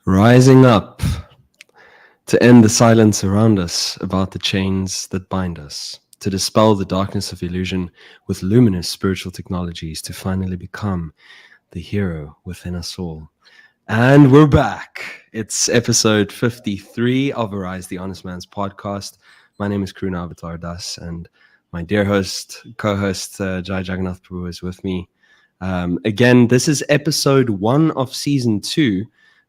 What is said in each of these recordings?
Rising up to end the silence around us about the chains that bind us, to dispel the darkness of illusion with luminous spiritual technologies, to finally become the hero within us all. And we're back. It's episode 53 of Arise the Honest Man's podcast. My name is Karuna Avatar Das, and my dear host, co-host Jaya Jagannath Prabhu is with me. Again, this is episode 1 of season 2.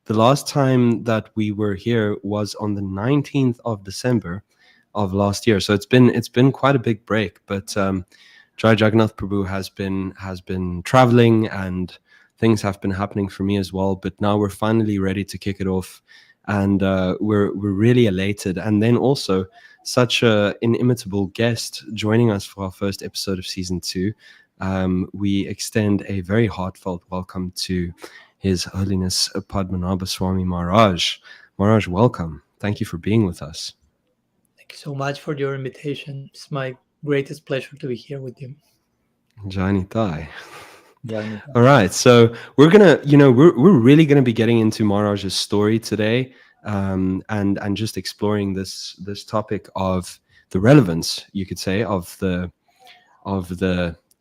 The last time that we were here was on the 19th of December of last year. So it's been quite a big break, but Jaya Jagannath Prabhu has been traveling and things have been happening for me as well. But now we're finally ready to kick it off, and we're really elated. And then also such an inimitable guest joining us for our first episode of season 2. We extend a very heartfelt welcome to His Holiness Padmanabha Swami Maharaj. Maharaj, welcome. Thank you for being with us. Thank you so much for your invitation. It's my greatest pleasure to be here with you. Jani Thai. All right, so we're gonna, we're really gonna be getting into Maharaj's story today, and just exploring this topic of the relevance, you could say, of the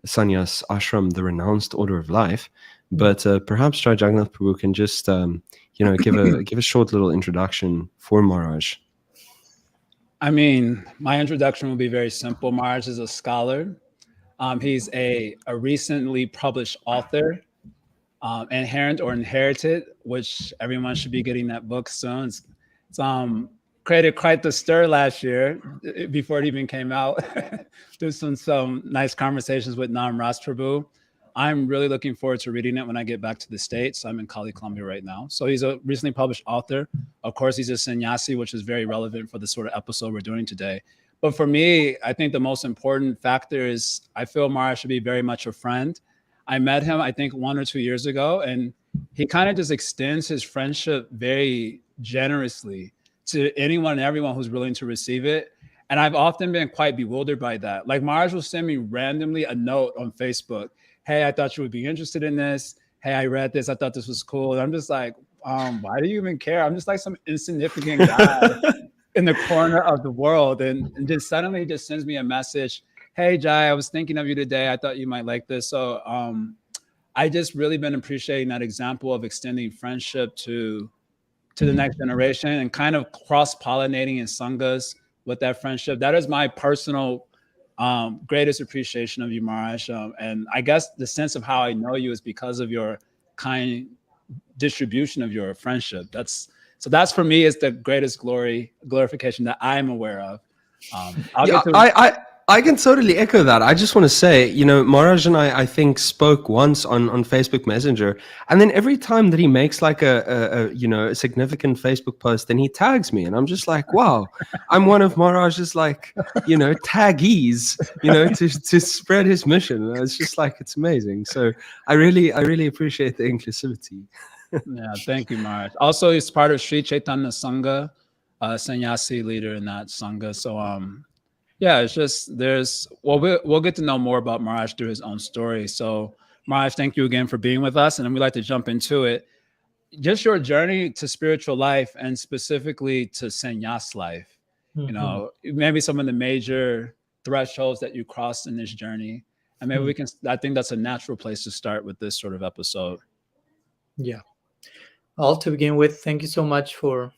sannyas ashram, the renounced order of life. But perhaps Jai Jagannath Prabhu can just give a short little introduction for Maharaj. I mean, my introduction will be very simple. Maharaj is a scholar. He's a recently published author, Inherent or Inherited, which everyone should be getting that book soon. It's created quite the stir last year before it even came out. There's some nice conversations with Nam Ras Prabhu. I'm really looking forward to reading it when I get back to the States. I'm in Cali, Colombia right now. So he's a recently published author. Of course, he's a sannyasi, which is very relevant for the sort of episode we're doing today. But for me, I think the most important factor is I feel Maharaj should be very much a friend. I met him, I think, 1 or 2 years ago, and he kind of just extends his friendship very generously to anyone and everyone who's willing to receive it. And I've often been quite bewildered by that. Like Maharaj will send me randomly a note on Facebook. Hey, I thought you would be interested in this. Hey, I read this. I thought this was cool. And I'm just like, why do you even care? I'm just like some insignificant guy in the corner of the world. And just suddenly he just sends me a message. Hey, Jai, I was thinking of you today. I thought you might like this. So I just really been appreciating that example of extending friendship to the next generation and kind of cross-pollinating in sanghas with that friendship. That is my personal greatest appreciation of you, Maharaj. And I guess the sense of how I know you is because of your kind distribution of your friendship. That's for me is the greatest glorification that I'm aware of. I can totally echo that. I just want to say, Maharaj and I think spoke once on Facebook Messenger, and then every time that he makes like a significant Facebook post, then he tags me, and I'm just like, wow, I'm one of Maharaj's taggees, to spread his mission. And it's just like, it's amazing. So I really appreciate the inclusivity. Yeah, thank you, Maharaj. Also, he's part of Sri Chaitanya Sangha, sannyasi leader in that Sangha. So yeah, it's just we'll get to know more about Maharaj through his own story. So Maharaj, thank you again for being with us. And then we'd like to jump into it. Just your journey to spiritual life and specifically to sannyas life, maybe some of the major thresholds that you crossed in this journey. And maybe I think that's a natural place to start with this sort of episode. Yeah. Well, to begin with, thank you so much for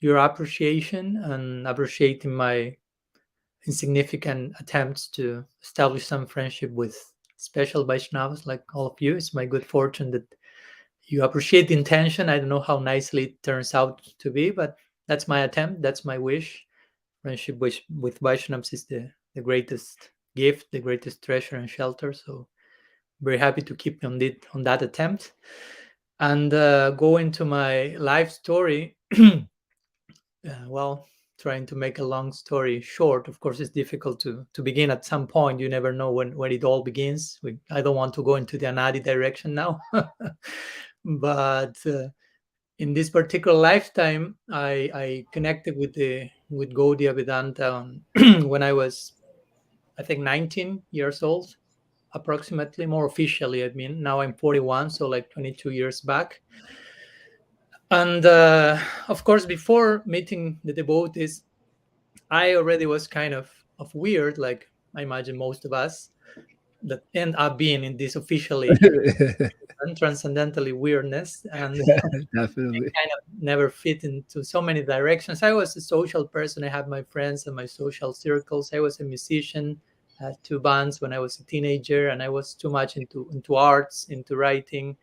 your appreciation and appreciating my insignificant attempts to establish some friendship with special Vaishnavas like all of you. It's my good fortune that you appreciate the intention. I don't know how nicely it turns out to be, but that's my attempt. That's my wish. Friendship with Vaishnavas is the greatest gift, the greatest treasure and shelter. So very happy to keep on that attempt. And go into my life story. Well, trying to make a long story short, of course, it's difficult to begin at some point. You never know when it all begins. I don't want to go into the Anadi direction now. But in this particular lifetime, I connected with Gaudiya Vedanta when I was, I think, 19 years old, approximately, more officially. I mean, now I'm 41, so like 22 years back. And of course, before meeting the devotees, I already was kind of weird, like I imagine most of us that end up being in this officially and transcendentally weirdness, and Definitely. kind of never fit into so many directions. I was a social person. I had my friends and my social circles. I was a musician, had two bands when I was a teenager, and I was too much into arts, into writing,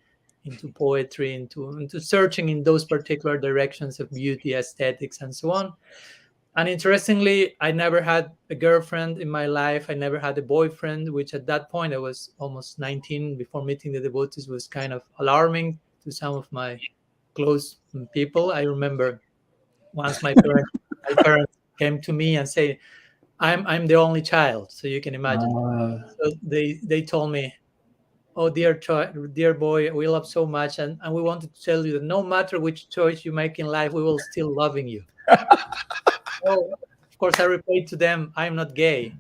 into poetry, into searching in those particular directions of beauty, aesthetics, and so on. And interestingly, I never had a girlfriend in my life. I never had a boyfriend, which at that point I was almost 19 before meeting the devotees was kind of alarming to some of my close people. I remember once my parents came to me and say, I'm the only child, so you can imagine. Uh, So they told me, "Oh dear child, dear boy, we love so much, and we wanted to tell you that no matter which choice you make in life, we will still loving you." Oh, of course, I replied to them, "I'm not gay."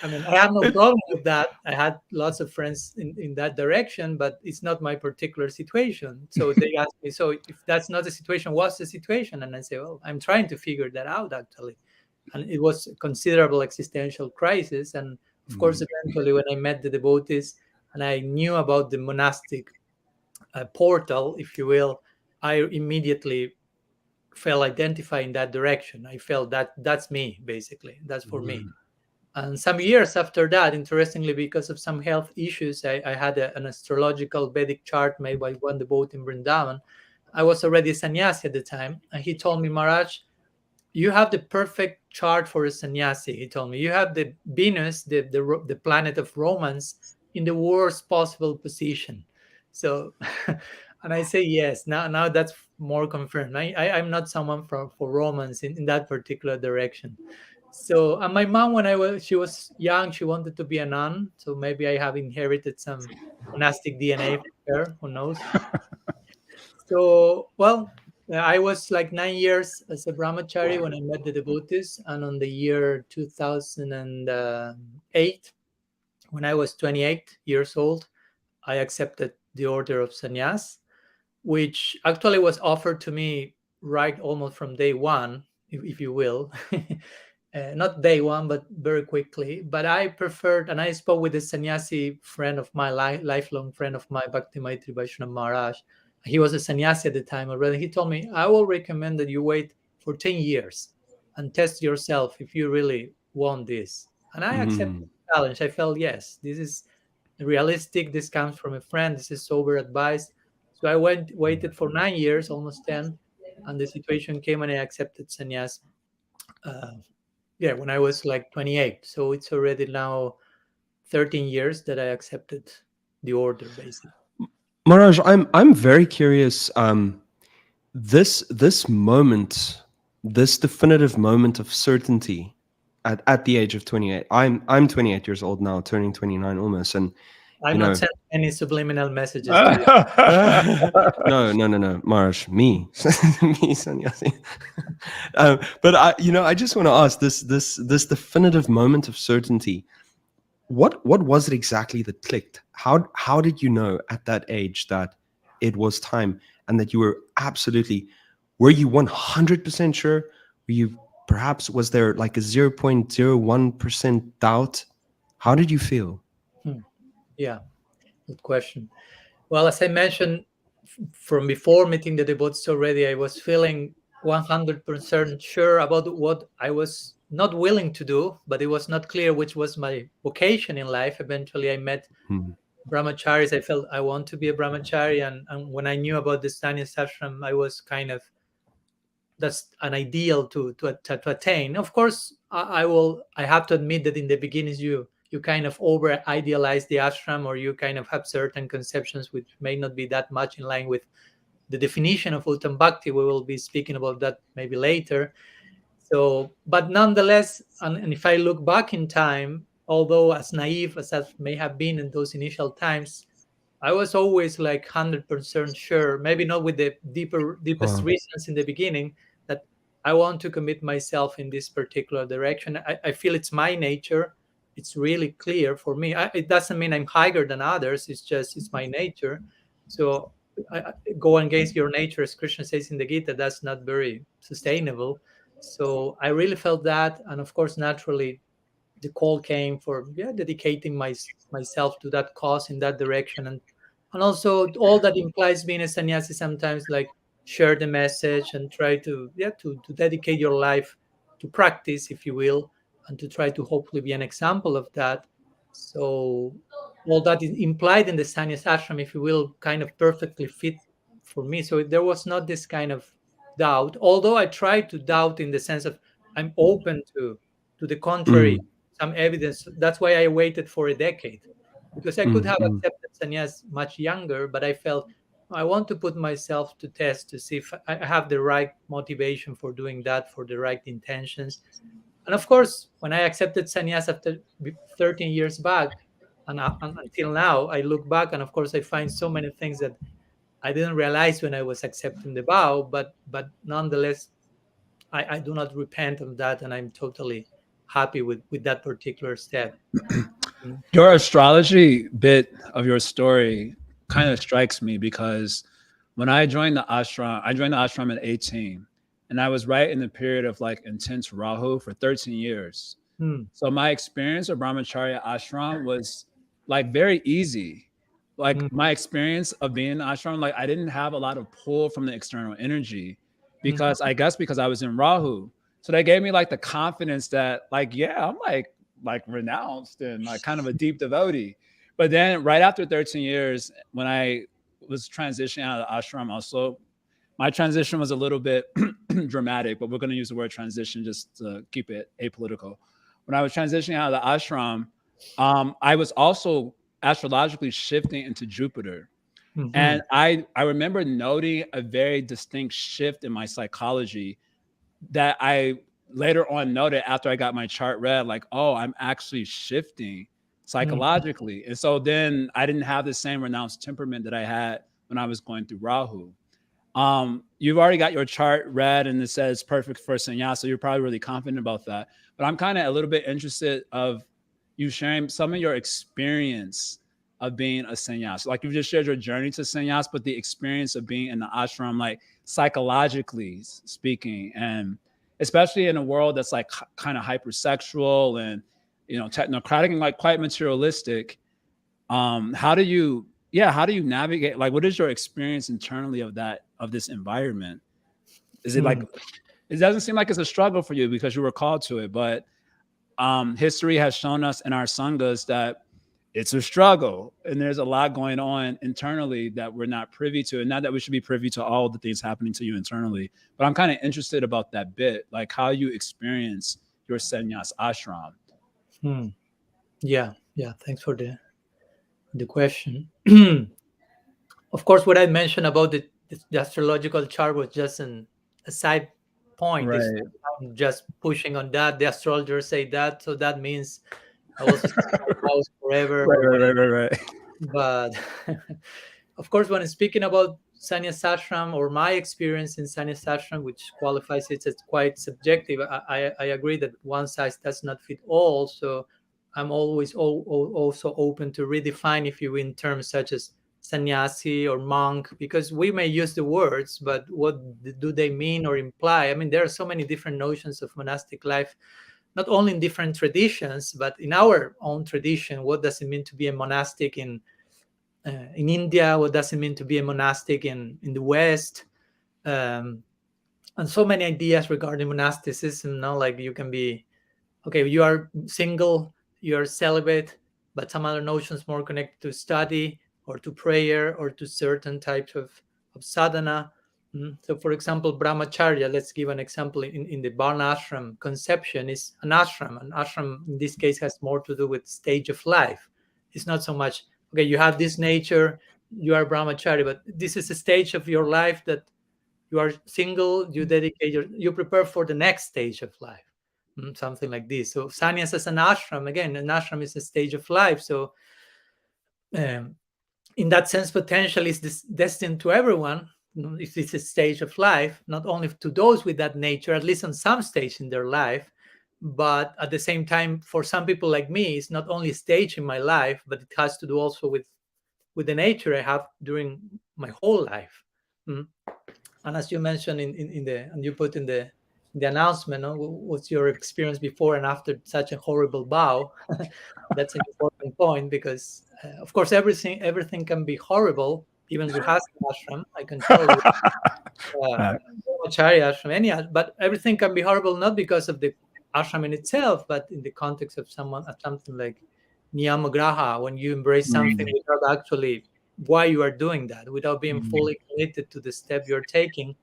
I mean, I have no problem with that. I had lots of friends in that direction, but it's not my particular situation. So they asked me, so if that's not the situation, what's the situation? And I say, well, I'm trying to figure that out actually. And it was a considerable existential crisis. And of course, mm, eventually, when I met the devotees and I knew about the monastic portal, if you will, I immediately felt identified in that direction. I felt that that's me, basically. That's for me. mm, And some years after that, interestingly, because of some health issues, I had an astrological Vedic chart made by one devotee in Vrindavan. I was already a sannyasi at the time. And he told me, Maharaj, you have the perfect chart for a sannyasi. He told me, you have the Venus, the planet of romance, in the worst possible position. So, and I say, yes, now that's more confirmed. I'm not someone for romance in that particular direction. So, and my mom, she was young, she wanted to be a nun. So maybe I have inherited some monastic DNA from her. Who knows? So, well, I was like 9 years as a brahmachari when I met the devotees, and on the year 2008, when I was 28 years old, I accepted the order of sannyas, which actually was offered to me right almost from day one, if you will. Not day one, but very quickly. But I preferred, and I spoke with a sannyasi friend of my lifelong friend of my Bhakti Maitri Vaishnava Maharaj. He was a sannyasi at the time already. He told me, I will recommend that you wait for 10 years and test yourself if you really want this. And I accepted Mm. the challenge. I felt, yes, this is realistic. This comes from a friend. This is sober advice. So I waited for 9 years, almost 10, and the situation came and I accepted sannyas. Uh, yeah, when I was like 28. So it's already now 13 years that I accepted the order, basically. Maharaj, I'm very curious. This moment, this definitive moment of certainty at the age of 28. I'm 28 years old now, turning 29 almost, and you I'm not know. sending any subliminal messages to you. No, Maharaj, me, me, sannyasi. But I just want to ask this definitive moment of certainty. What was it exactly that clicked? How did you know at that age that it was time and that you were absolutely? Were you 100% sure? Were you perhaps was there like a 0.01% doubt? How did you feel? Hmm. Yeah, good question. Well, as I mentioned from before meeting the devotees already, I was feeling 100% sure about what I was not willing to do, but it was not clear which was my vocation in life. Eventually, I met Hmm. brahmacharis. I felt I want to be a brahmachari, and when I knew about the sannyas ashram, I was kind of that's an ideal to attain. Of course, I have to admit that in the beginnings you kind of over idealize the ashram, or you kind of have certain conceptions which may not be that much in line with the definition of Uttam Bhakti. We will be speaking about that maybe later. So, but nonetheless, and if I look back in time, although as naive as I may have been in those initial times, I was always like 100% sure, maybe not with the deepest Wow. reasons in the beginning, that I want to commit myself in this particular direction. I feel it's my nature. It's really clear for me. It doesn't mean I'm higher than others. It's just, it's my nature. So go against your nature, as Krishna says in the Gita. That's not very sustainable. So I really felt that, and of course, naturally, the call came for dedicating myself to that cause in that direction, and also all that implies being a sannyasi sometimes, like share the message and try to to dedicate your life to practice, if you will, and to try to hopefully be an example of that. So all that is implied in the sannyas ashram, if you will, kind of perfectly fit for me. So there was not this kind of doubt, although I tried to doubt in the sense of I'm open to the contrary, Mm, some evidence. That's why I waited for a decade, because I could mm, have mm, accepted sannyas much younger, but I felt I want to put myself to test to see if I have the right motivation for doing that, for the right intentions. And of course, when I accepted sannyas after 13 years back, and until now, I look back and of course I find so many things that I didn't realize when I was accepting the vow, but nonetheless, I do not repent of that, and I'm totally happy with that particular step. Mm. Your astrology bit of your story kind of strikes me because when I joined the ashram at 18, and I was right in the period of like intense Rahu for 13 years. Mm. So my experience of brahmacharya ashram was like very easy. Like Mm. my experience of being in the ashram, like I didn't have a lot of pull from the external energy Mm. because I guess because I was in Rahu. So they gave me like the confidence that like, yeah, I'm like renounced and like kind of a deep devotee. But then right after 13 years, when I was transitioning out of the ashram also, my transition was a little bit dramatic, but we're going to use the word transition just to keep it apolitical. When I was transitioning out of the ashram, I was also astrologically shifting into Jupiter. Mhm. And I remember noting a very distinct shift in my psychology that I later on noted after I got my chart read, like, oh, I'm actually shifting Mm. psychologically. And so then I didn't have the same renounced temperament that I had when I was going through Rahu. You've already got your chart read and it says perfect for sannyas, so you're probably really confident about that. But I'm kind of a little bit interested of you sharing some of your experience of being a sannyas. Like you've just shared your journey to sannyas, but the experience of being in the ashram, like psychologically speaking, and especially in a world that's like kind of hypersexual and technocratic and like quite materialistic. How do you navigate, like what is your experience internally of this environment? Is it like, Mm. it doesn't seem like it's a struggle for you because you were called to it, but history has shown us in our sanghas that it's a struggle and there's a lot going on internally that we're not privy to, and not that we should be privy to all the things happening to you internally, but I'm kind of interested about that bit, like how you experience your sannyas ashram. Mm. Yeah, yeah. Thanks for the question. Of course, what I mentioned about the astrological chart was just a side point. It's Right. I'm just pushing on that. The astrologers say that, so that means I will stay in my house forever Right, or right, whatever. right, right, right. But of course, when speaking about sannyas ashram or my experience in sannyas ashram, which qualifies it as quite subjective, I agree that one size does not fit all. So I'm always also open to redefine, if you will, in terms such as sannyasi or monk, because we may use the words, but what do they mean or imply? I mean, there are so many different notions of monastic life, not only in different traditions, but in our own tradition. What does it mean to be a monastic in India? What does it mean to be a monastic in the West? Um, and so many ideas regarding monasticism. Now, like you can be okay, you are single, you are celibate, but some other notions more connected to study or to prayer or to certain types of sadhana. So, for example, brahmacharya, let's give an example in the Varna ashram conception, is an ashram. An ashram, in this case, has more to do with stage of life. It's not so much, okay, you have this nature, you are brahmachari, but this is a stage of your life that you are single, you dedicate you prepare for the next stage of life. Something like this. So sannyas as an ashram, again, an ashram is a stage of life. So um, in that sense, potential is this destined to everyone. If it's a stage of life, not only to those with that nature, at least on some stage in their life, but at the same time, for some people like me, it's not only a stage in my life, but it has to do also with with the nature I have during my whole life. Mm. And as you mentioned in the, and you put in the announcement, no, what's your experience before and after such a horrible vow? That's an important point, because of course everything can be horrible, even Grihastha ashram, I can tell you, brahmachari ashram, but everything can be horrible not because of the ashram in itself, but in the context of something like niyamagraha, when you embrace something without actually why you are doing that, without being fully committed to the step you're taking.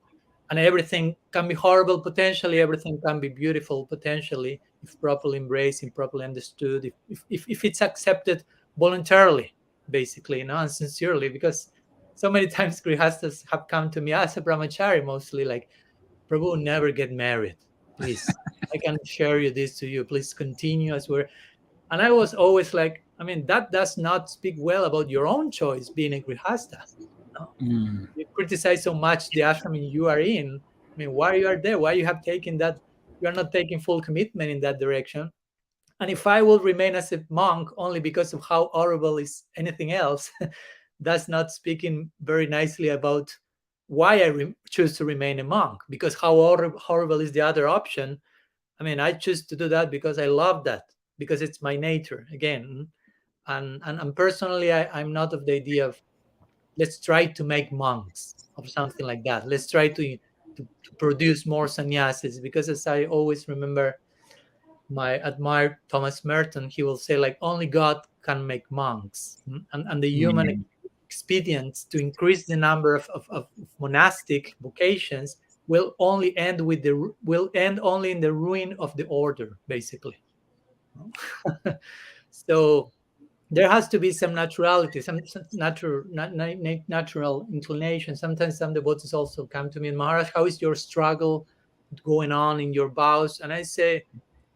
And everything can be horrible potentially, everything can be beautiful potentially, if properly embraced and properly understood, if it's accepted voluntarily, basically, and sincerely. Because so many times grihastas have come to me as a brahmachari, mostly like, Prabhu, never get married, please. I can share this to you, please continue as we're. And I was always like, I mean, that does not speak well about your own choice being a grihasta. No? You criticize so much the ashram you are in. I mean, why you are there? Why you have taken that? You are not taking full commitment in that direction. And if I will remain as a monk only because of how horrible is anything else, that's not speaking very nicely about why I choose to remain a monk. Because how horrible is the other option? I mean, I choose to do that because I love that, because it's my nature again. And personally, I'm not of the idea of let's try to make monks or something like that. Let's try to produce more sannyasis, because as I always remember, my admired Thomas Merton, he will say like only God can make monks, and the human expedients to increase the number of monastic vocations will only end only in the ruin of the order, basically. So there has to be some naturality, some natural inclination. Sometimes some devotees also come to me, Maharaj, how is your struggle going on in your vows? And I say,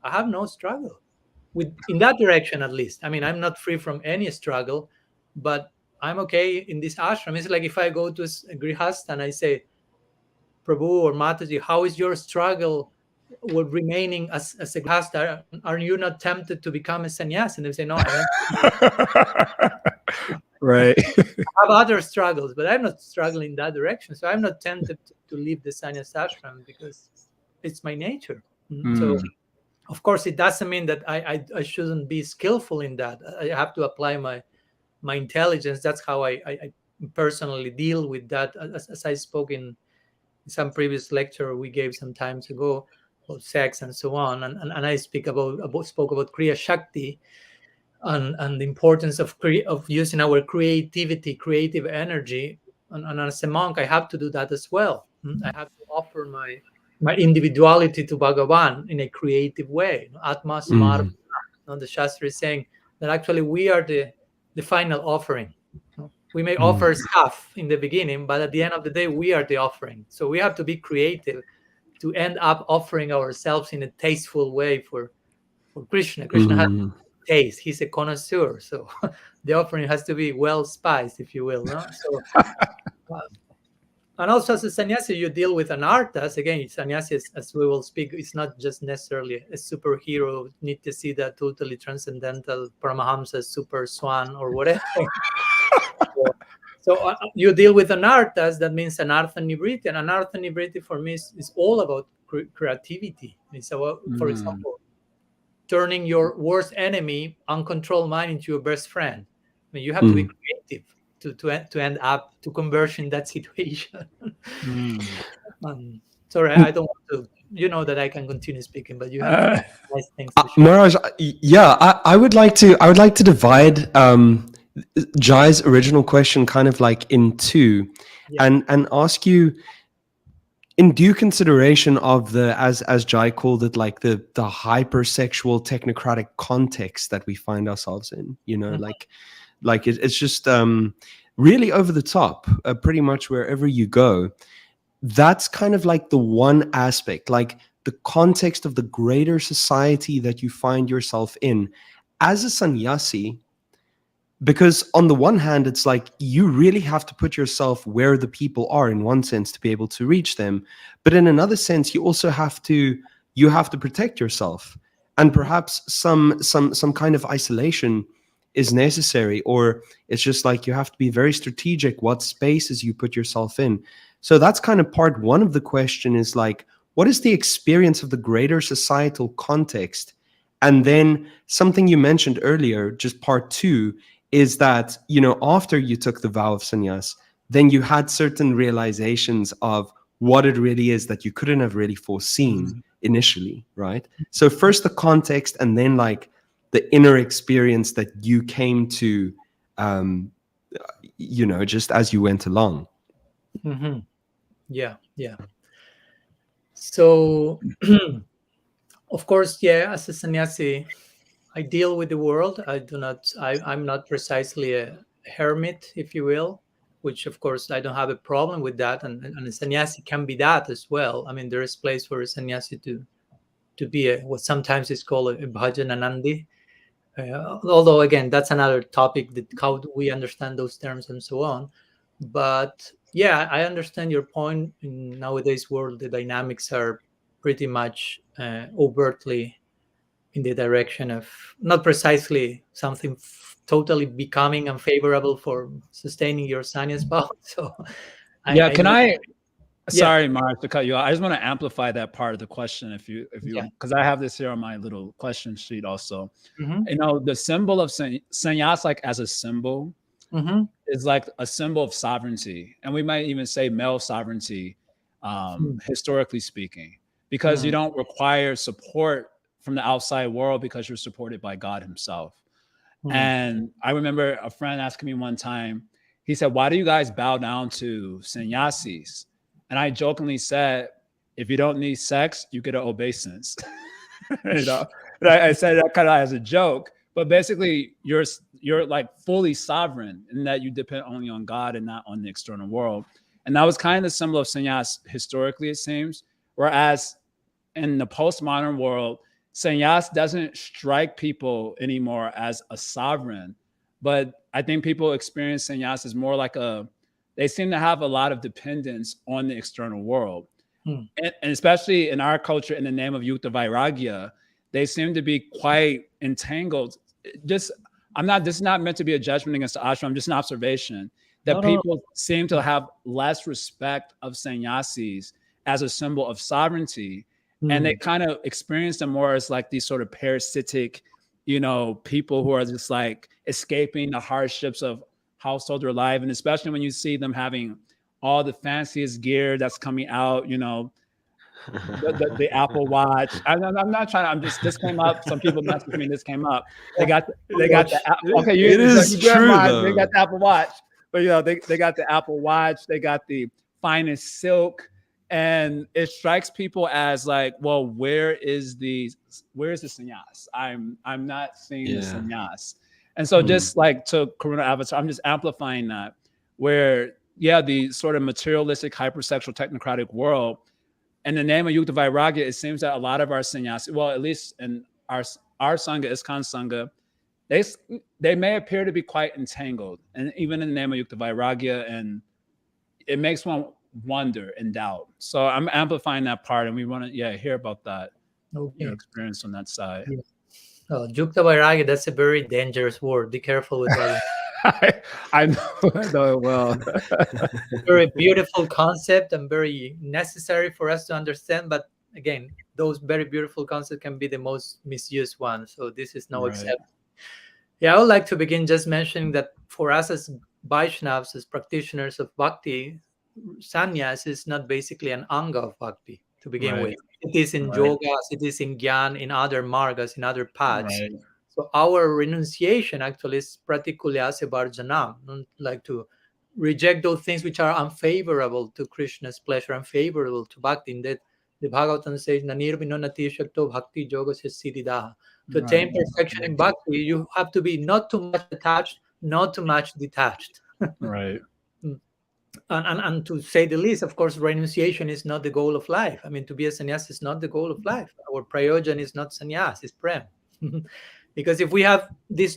I have no struggle in that direction, at least. I mean, I'm not free from any struggle, but I'm okay in this ashram. It's like if I go to a grihastha and I say, Prabhu or Mataji, how is your struggle with remaining as a grihastha? Are you not tempted to become a sannyas? And they say, no, I am. Right. I have other struggles, but I'm not struggling in that direction. So I'm not tempted to leave the sannyas ashram because it's my nature. So, of course, it doesn't mean that I shouldn't be skillful in that. I have to apply my intelligence. That's how I personally deal with that. As I spoke in some previous lecture we gave some times ago about sex and so on, and I spoke about Kriya Shakti and the importance of using our creative energy. And as a monk, I have to do that as well. I have to offer my individuality to Bhagavan in a creative way. Atma Samarpana. The Shastra is saying that actually we are the final offering. We may offer stuff in the beginning, but at the end of the day, we are the offering. So we have to be creative to end up offering ourselves in a tasteful way for Krishna. Krishna has taste. He's a connoisseur. So the offering has to be well spiced, if you will. No? So, and also as a sannyasi, you deal with anarthas. Again, sannyasi, as we will speak, it's not just necessarily a superhero, Nityasiddha, totally transcendental, Paramahamsa, super swan, or whatever. So you deal with anarthas, that means anartha nivriti. And anartha nivriti for me is all about creativity. It's about, for example, turning your worst enemy, uncontrolled mind, into your best friend. I mean, you have to be creative to end up to conversion in that situation. Sorry, I don't want to. You know that I can continue speaking, but you have nice things to share. Maharaj, yeah, I would like to divide Jai's original question kind of like in two, and ask you, in due consideration of the, as Jai called it, like the hypersexual technocratic context that we find ourselves in, like it's just really over the top, pretty much wherever you go. That's kind of like the one aspect, like the context of the greater society that you find yourself in as a sannyasi. Because on the one hand, it's like you really have to put yourself where the people are in one sense to be able to reach them. But in another sense, you also have to protect yourself. And perhaps some kind of isolation is necessary, or it's just like you have to be very strategic what spaces you put yourself in. So that's kind of part one of the question, is like, what is the experience of the greater societal context? And then something you mentioned earlier, just part two, is that, you know, after you took the vow of sannyas, then you had certain realizations of what it really is that you couldn't have really foreseen initially, right? So first the context, and then like the inner experience that you came to, you know, just as you went along. Mm-hmm. Yeah, yeah. So, of course, yeah, as a sannyasi, I deal with the world. I'm not precisely a hermit, if you will, which of course I don't have a problem with that. And a sannyasi can be that as well. I mean, there is place for a sannyasi to be what sometimes is called a bhajananandi. Although again, that's another topic, that how do we understand those terms and so on. But yeah, I understand your point. In nowadays world, the dynamics are pretty much overtly in the direction of not precisely something totally becoming unfavorable for sustaining your sannyas path. So Yeah, I can know. I Yeah. sorry, Mark, to cut you off. I just want to amplify that part of the question if you Yeah. because I have this here on my little question sheet also. Mm-hmm. You know, the symbol of sannyas, like as a symbol, Mm-hmm. is like a symbol of sovereignty, and we might even say male sovereignty, historically speaking, because you Mm-hmm. don't require support from the outside world because you're supported by God Himself. And I remember a friend asking me one time, he said, "Why do you guys bow down to sannyasis?" And I jokingly said, "If you don't need sex, you get an obeisance." You know, and I said that kind of as a joke, but basically, you're like fully sovereign in that you depend only on God and not on the external world. And that was kind of the symbol of sannyas historically, it seems. Whereas in the postmodern world, sannyas doesn't strike people anymore as a sovereign, but I think people experience sannyas as more like they seem to have a lot of dependence on the external world. And especially in our culture, in the name of yukta vairagya, they seem to be quite entangled. Just, this is not meant to be a judgment against the ashram, just an observation that No, no, people seem to have less respect of sannyasis as a symbol of sovereignty. And they kind of experience them more as like these sort of parasitic, you know, people who are just like escaping the hardships of householder life. And especially when you see them having all the fanciest gear that's coming out, you know, the Apple Watch. I'm not trying. This came up. Some people messaged me. This came up. They got the okay. It is You grab true mine. They got though. the Apple Watch, but you know they got the Apple Watch. They got the finest silk, and it strikes people as like, well, where is the sannyas? I'm not seeing the Yeah. sannyas, and so just like to Karuna Avatar, I'm just amplifying that. Where yeah, the sort of materialistic, hypersexual, technocratic world. In the name of Yukta Vairagya, it seems that a lot of our sannyas, well, at least in our sangha, ISKCON sangha, they may appear to be quite entangled, and even in the name of Yukta Vairagya, and it makes one wonder and doubt. So I'm amplifying that part, and we want to hear about that, your okay. experience on that side. Yeah. Oh, Jukta Vairagya, that's a very dangerous word. Be careful with that. I know it well. Very beautiful concept and very necessary for us to understand. But again, those very beautiful concepts can be the most misused ones. So this is no Right. exception. Yeah, I would like to begin just mentioning that for us as Vaishnavas, as practitioners of bhakti, sannyas is not basically an anga of bhakti to begin Right. with. It is in Right. yogas, it is in gyan, in other margas, in other paths. Right. So our renunciation actually is pratikulya varjanam, like to reject those things which are unfavorable to Krishna's pleasure, unfavorable to bhakti. In that the Bhagavatam says, "Nanirvino nati shakto bhakti yoga se siddhidaha." To Right. attain perfection in bhakti, you have to be not too much attached, not too much detached. Right. And to say the least, of course, renunciation is not the goal of life. I mean, to be a sannyas is not the goal of life. Our prayojan is not sannyas, it's prem. Because if we have these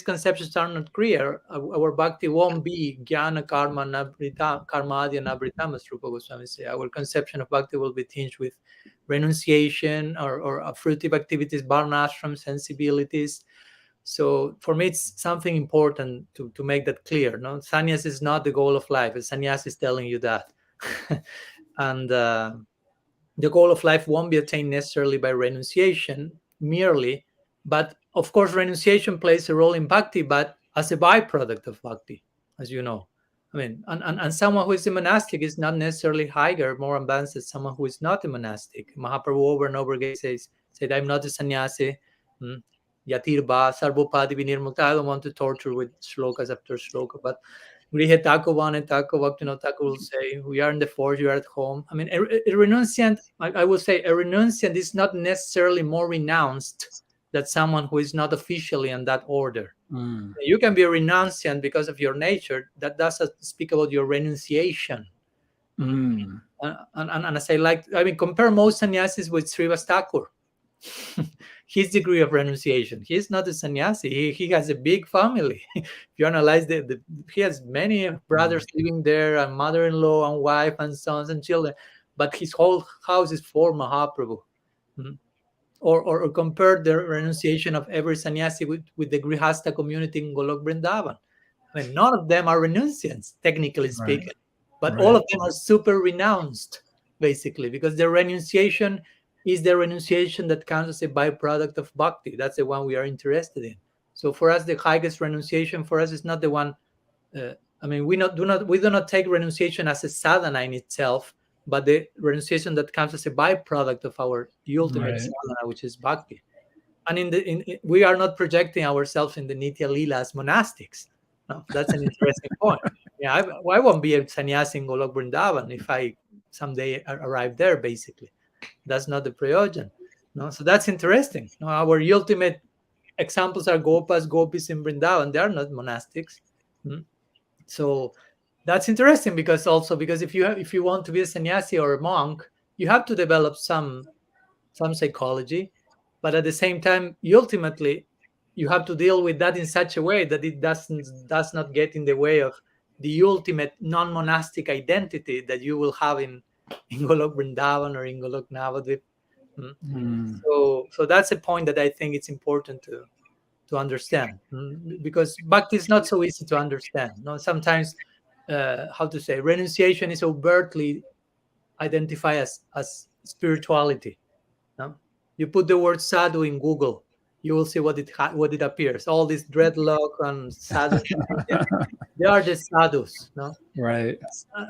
conceptions are not clear, our bhakti won't be jnana karma nabrita karmadya nabritam, as Rupa Goswami say. Our conception of bhakti will be tinged with renunciation or fruitive activities, varna ashram sensibilities. So for me, it's something important to make that clear. No, sannyas is not the goal of life. Sannyas is telling you that, and the goal of life won't be attained necessarily by renunciation merely, but of course, renunciation plays a role in bhakti, but as a byproduct of bhakti, as you know. I mean, and someone who is a monastic is not necessarily higher, more advanced than someone who is not a monastic. Mahaprabhu over and over again said, I'm not a sannyasi. Yatirba, Sarvopadi Vinirmukta. I don't want to torture with shlokas after shloka, but Grihe Takovan and Tako Bhaktivinoda Thakur will say, we are in the forest, you are at home. I mean, a renunciant, I will say, a renunciant is not necessarily more renounced than someone who is not officially in that order. You can be a renunciant because of your nature. That doesn't speak about your renunciation. And as I mean, compare most sannyasis with Srivas Thakur. His degree of renunciation. He's not a sannyasi. He has a big family. If you analyze he has many brothers living there, and mother-in-law, and wife, and sons, and children. But his whole house is for Mahaprabhu. Or compare the renunciation of every sannyasi with the Grihastha community in Golok Vrindavan. I mean, none of them are renunciants, technically speaking, but all of them are super renounced, basically, because their renunciation is the renunciation that counts as a byproduct of bhakti. That's the one we are interested in. So for us, the highest renunciation for us is not the one. I mean, we do not take renunciation as a sadhana in itself, but the renunciation that comes as a byproduct of our ultimate sadhana, which is bhakti. And we are not projecting ourselves in the Nitya Lila as monastics. No, that's an interesting point. Yeah, I won't be a sannyasi in Golok Vrindavan if I someday arrive there, basically. That's not the prayojan. No, so that's interesting. No, our ultimate examples are Gopas, Gopis in Vrindavan. They are not monastics. So that's interesting because if you want to be a sannyasi or a monk, you have to develop some psychology, but at the same time, ultimately, you have to deal with that in such a way that it does not get in the way of the ultimate non-monastic identity that you will have in Golok Vrindavan or in Golok Navadvip. So that's a point that I think it's important to understand, because bhakti is not so easy to understand. No, sometimes renunciation is overtly identified as spirituality. No? You put the word sadhu in Google, you will see what it appears. All this dreadlock and sadhu, they are the sadhus. No, right.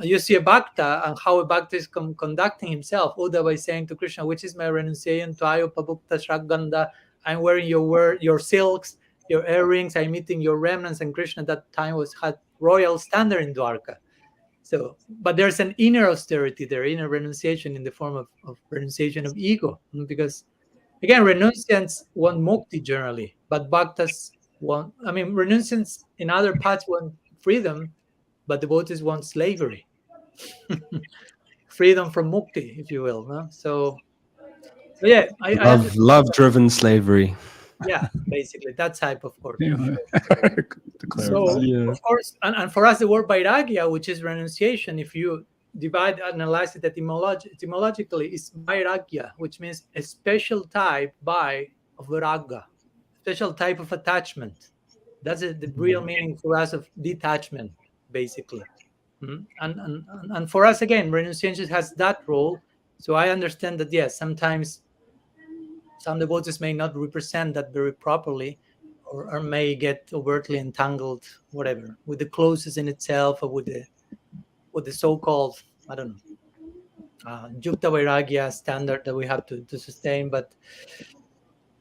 You see a bhakta and how a bhakta is conducting himself. Uddhava by saying to Krishna, which is my renunciation to ayo pabukta shraganda. I'm wearing your silks, your earrings. I'm eating your remnants. And Krishna at that time had royal standard in Dwarka. So, but there's an inner austerity there, inner renunciation in the form of renunciation of ego. Because, again, renunciants want mukti generally, but bhaktas want, renunciants in other paths want freedom, but devotees want slavery. Freedom from mukti, if you will. No? So yeah, love-driven slavery. Yeah, basically that type of course. So, of course, and for us, the word vairagya, which is renunciation, if you analyze it etymologically, is vairagya, which means a special type of viraga, special type of attachment. That's the real meaning for us of detachment, basically. And for us, again, renunciation has that role. So I understand that, yes, sometimes some devotees may not represent that very properly, or may get overtly entangled, whatever, with the closest in itself, or with the so-called, I don't know, Yukta Vairagya standard that we have to sustain. But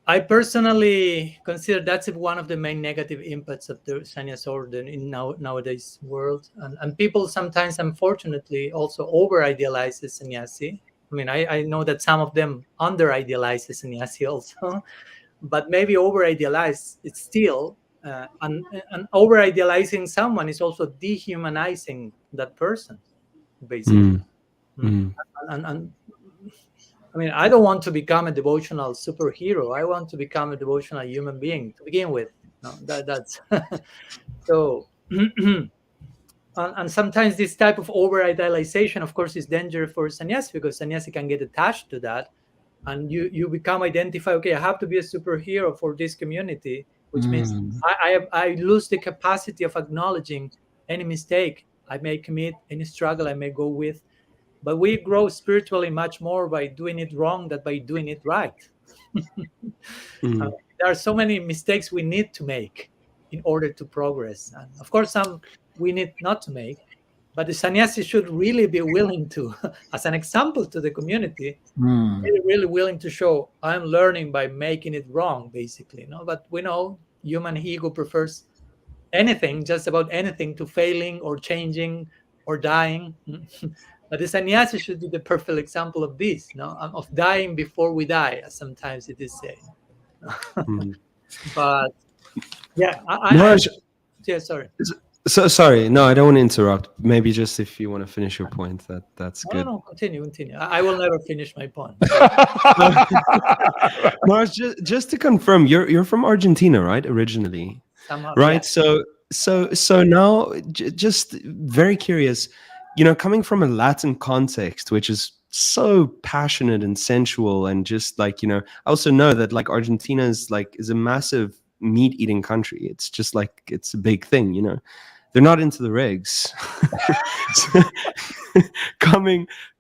I personally consider that's one of the main negative impacts of the sannyas order in nowadays world. And people sometimes, unfortunately, also over-idealize the sannyasi. I mean, I know that some of them under-idealize the sannyasi also, but maybe over-idealize it still. And over-idealizing someone is also dehumanizing that person, basically. And I mean, I don't want to become a devotional superhero. I want to become a devotional human being to begin with. No, that's so. And sometimes this type of over-idealization, of course, is dangerous for sannyasi, because sannyasi can get attached to that, and you become identified. Okay, I have to be a superhero for this community, which means I lose the capacity of acknowledging any mistake I may commit, any struggle I may go with. But we grow spiritually much more by doing it wrong than by doing it right. Mm. There are so many mistakes we need to make in order to progress. And of course, some we need not to make. But the sannyasi should really be willing to, as an example to the community, really willing to show I'm learning by making it wrong, basically. But we know human ego prefers anything, just about anything, to failing or changing or dying. But the sannyasi should be the perfect example of this, of dying before we die, as sometimes it is said. Mm. But yeah, Maharaj, yeah, sorry. so sorry. No, I don't want to interrupt. Maybe just if you want to finish your point, that's No, good. no, continue. I will never finish my point. Maharaj, just to confirm, you're from Argentina, right? Originally, Somehow, yeah. right? So now, just very curious, coming from a Latin context, which is so passionate and sensual, and just like I also know that like Argentina is a massive meat eating country. It's just like it's a big thing, they're not into the regs.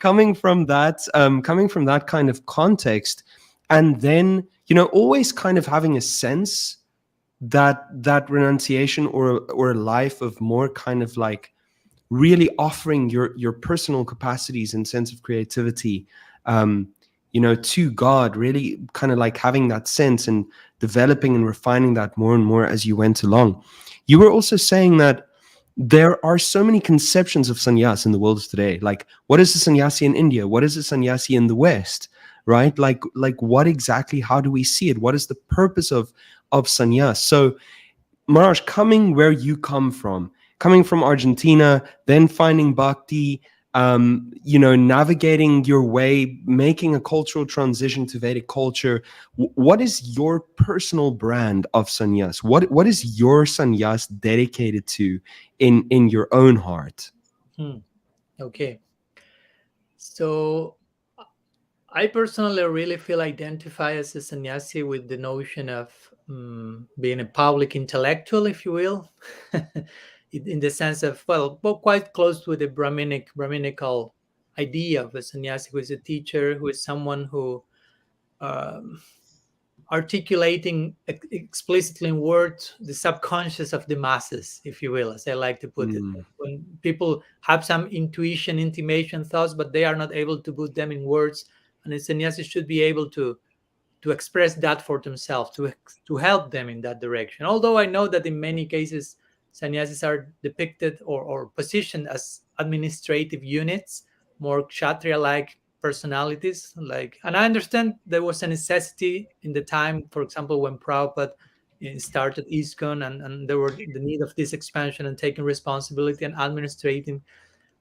coming from that kind of context, and then always kind of having a sense that renunciation or a life of more kind of like really offering your personal capacities and sense of creativity to God, really kind of like having that sense and developing and refining that more and more as you went along. You were also saying that there are so many conceptions of sannyas in the world today. Like, what is a sannyasi in India? What is a sannyasi in the West? Right? Like what exactly, how do we see it? What is the purpose of sannyas? So Maharaj, coming where you coming from Argentina, then finding bhakti, navigating your way, making a cultural transition to Vedic culture. What is your personal brand of sannyas? What is your sannyas dedicated to in your own heart? Okay. So I personally really feel identified as a sannyasi with the notion of being a public intellectual, if you will, in the sense of, well, quite close to the Brahminical idea of a sannyasi, who is a teacher, who is someone who articulating explicitly in words the subconscious of the masses, if you will, as I like to put it. When people have some intuition, intimation, thoughts, but they are not able to put them in words, and a sannyasi should be able to express that for themselves, to help them in that direction. Although I know that in many cases sannyasis are depicted or positioned as administrative units, more kshatriya-like personalities. And I understand there was a necessity in the time, for example, when Prabhupada started ISKCON, and there were the need of this expansion and taking responsibility and administrating.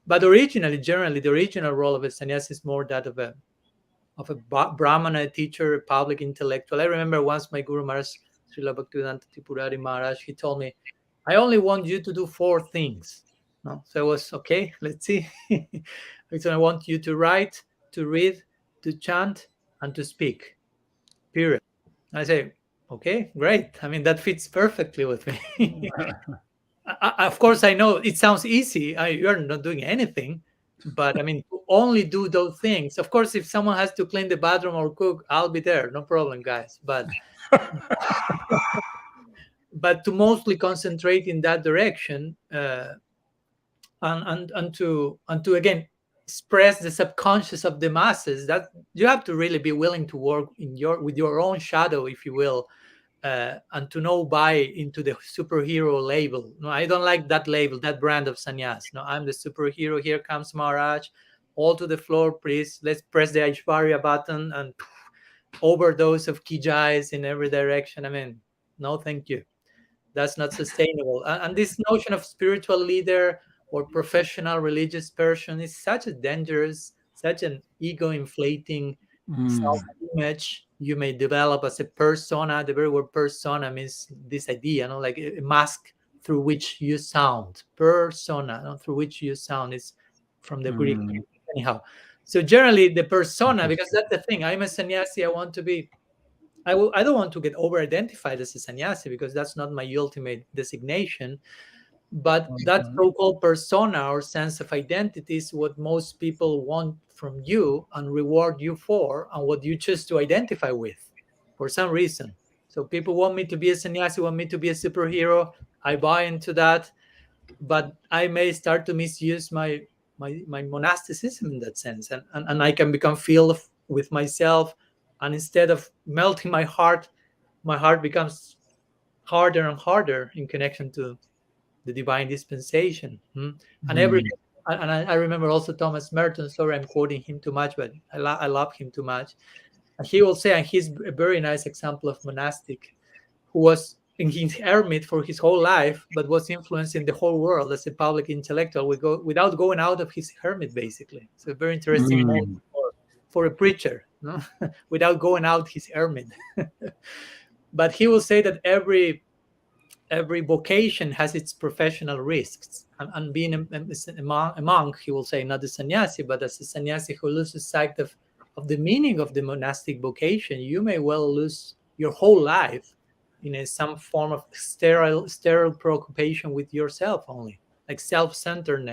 But originally, generally, the original role of a sannyasi is more that of a Brahmana, teacher, a public intellectual. I remember once my Guru Maharaj, Srila Bhaktivedanta Tripurari Maharaj, he told me, I only want you to do 4 things. No? So I was, okay, let's see. So I want you to write, to read, to chant, and to speak, period. I say, okay, great. I mean, that fits perfectly with me. Of course, I know it sounds easy. You're not doing anything. But I mean, to only do those things. Of course, if someone has to clean the bathroom or cook, I'll be there. No problem, guys. But to mostly concentrate in that direction, and to again express the subconscious of the masses, that you have to really be willing to work with your own shadow, if you will, and to not buy into the superhero label. No, I don't like that label, that brand of sannyas. No, I'm the superhero. Here comes Maharaj. All to the floor, please. Let's press the Aishwarya button and overdose of kijais in every direction. I mean, no, thank you. That's not sustainable. And this notion of spiritual leader or professional religious person is such a dangerous, such an ego-inflating self-image you may develop as a persona. The very word persona means this idea, like a mask through which you sound. Persona, through which you sound, is from the Greek. Anyhow, so generally the persona, because that's the thing. I'm a sannyasi. I want to be I don't want to get over identified as a sannyasi, because that's not my ultimate designation. But that so-called persona or sense of identity is what most people want from you and reward you for, and what you choose to identify with for some reason. So people want me to be a sannyasi, want me to be a superhero. I buy into that, but I may start to misuse my monasticism in that sense, and I can become filled with myself, and instead of melting my heart becomes harder and harder in connection to the divine dispensation. And I remember also Thomas Merton. Sorry, I'm quoting him too much, but I love him too much. And he will say, and he's a very nice example of monastic, who was in his hermit for his whole life, but was influencing the whole world as a public intellectual without going out of his hermit, basically. So a very interesting model Mm. for a preacher, no? Without going out his hermit. But he will say that every vocation has its professional risks. And being a monk, he will say, not a sannyasi, but as a sannyasi who loses sight of the meaning of the monastic vocation, you may well lose your whole life in some form of sterile preoccupation with yourself only, like self-centered.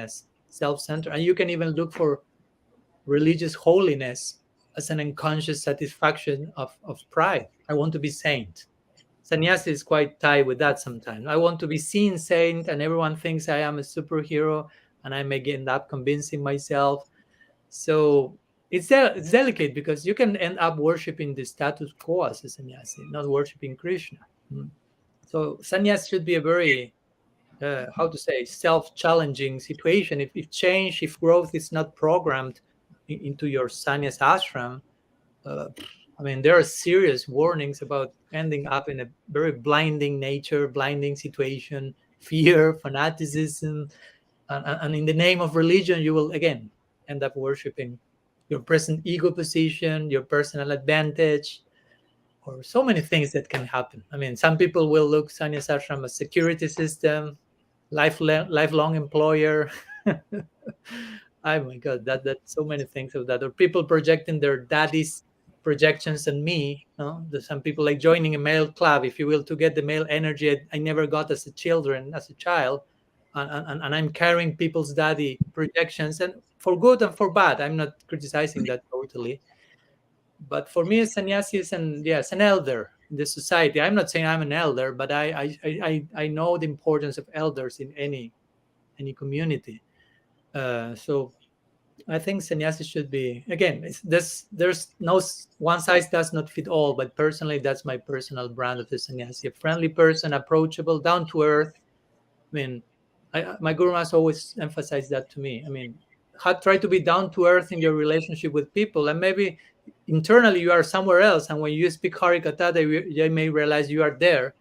And you can even look for religious holiness as an unconscious satisfaction of pride. I want to be saint. Sannyasa is quite tied with that sometimes. I want to be seen saint, and everyone thinks I am a superhero, and I may end up convincing myself. So it's delicate, because you can end up worshiping the status quo as a sannyasi, not worshiping Krishna. So sannyas should be a very how to say, self-challenging situation. If change, if growth is not programmed into your sannyas ashram, I mean, there are serious warnings about ending up in a very blinding nature, blinding situation, fear, fanaticism, and in the name of religion, you will again end up worshiping your present ego position, your personal advantage, or so many things that can happen. I mean, some people will look sannyas ashram as security system, lifelong employer. Oh my god, that so many things of that. Or people projecting their daddy's projections on me. No? There's some people like joining a male club, if you will, to get the male energy I never got as a child, and I'm carrying people's daddy projections, and for good and for bad. I'm not criticizing that totally, but for me, a sannyasi is an elder in the society. I'm not saying I'm an elder, but I know the importance of elders in any community. So I think sannyasi should be, again, there's no one size does not fit all, but personally, that's my personal brand of the sannyasi: a friendly person, approachable, down to earth. I mean, my guru has always emphasized that to me. I mean, try to be down to earth in your relationship with people, and maybe internally you are somewhere else, and when you speak harikata, they may realize you are there,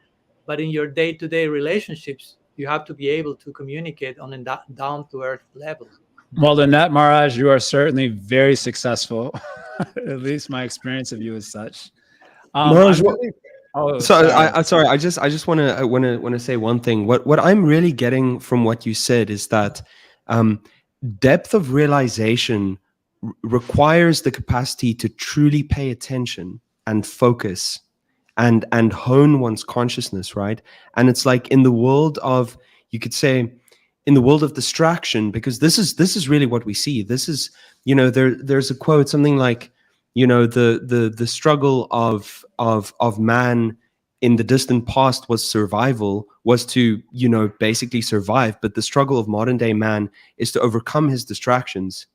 but in your day-to-day relationships, you have to be able to communicate on a down to earth level. Well, in that, Maharaj, you are certainly very successful. At least my experience of you is such. Maharaj, I'm really. Oh, so sorry. sorry. I just want to say one thing. What I'm really getting from what you said is that um, depth of realization requires the capacity to truly pay attention and focus and hone one's consciousness, right? And it's like in the world of, you could say, in the world of distraction, because this is really what we see. This is, there's a quote, something like, the struggle of man in the distant past was survival, was to, basically survive. But the struggle of modern day man is to overcome his distractions.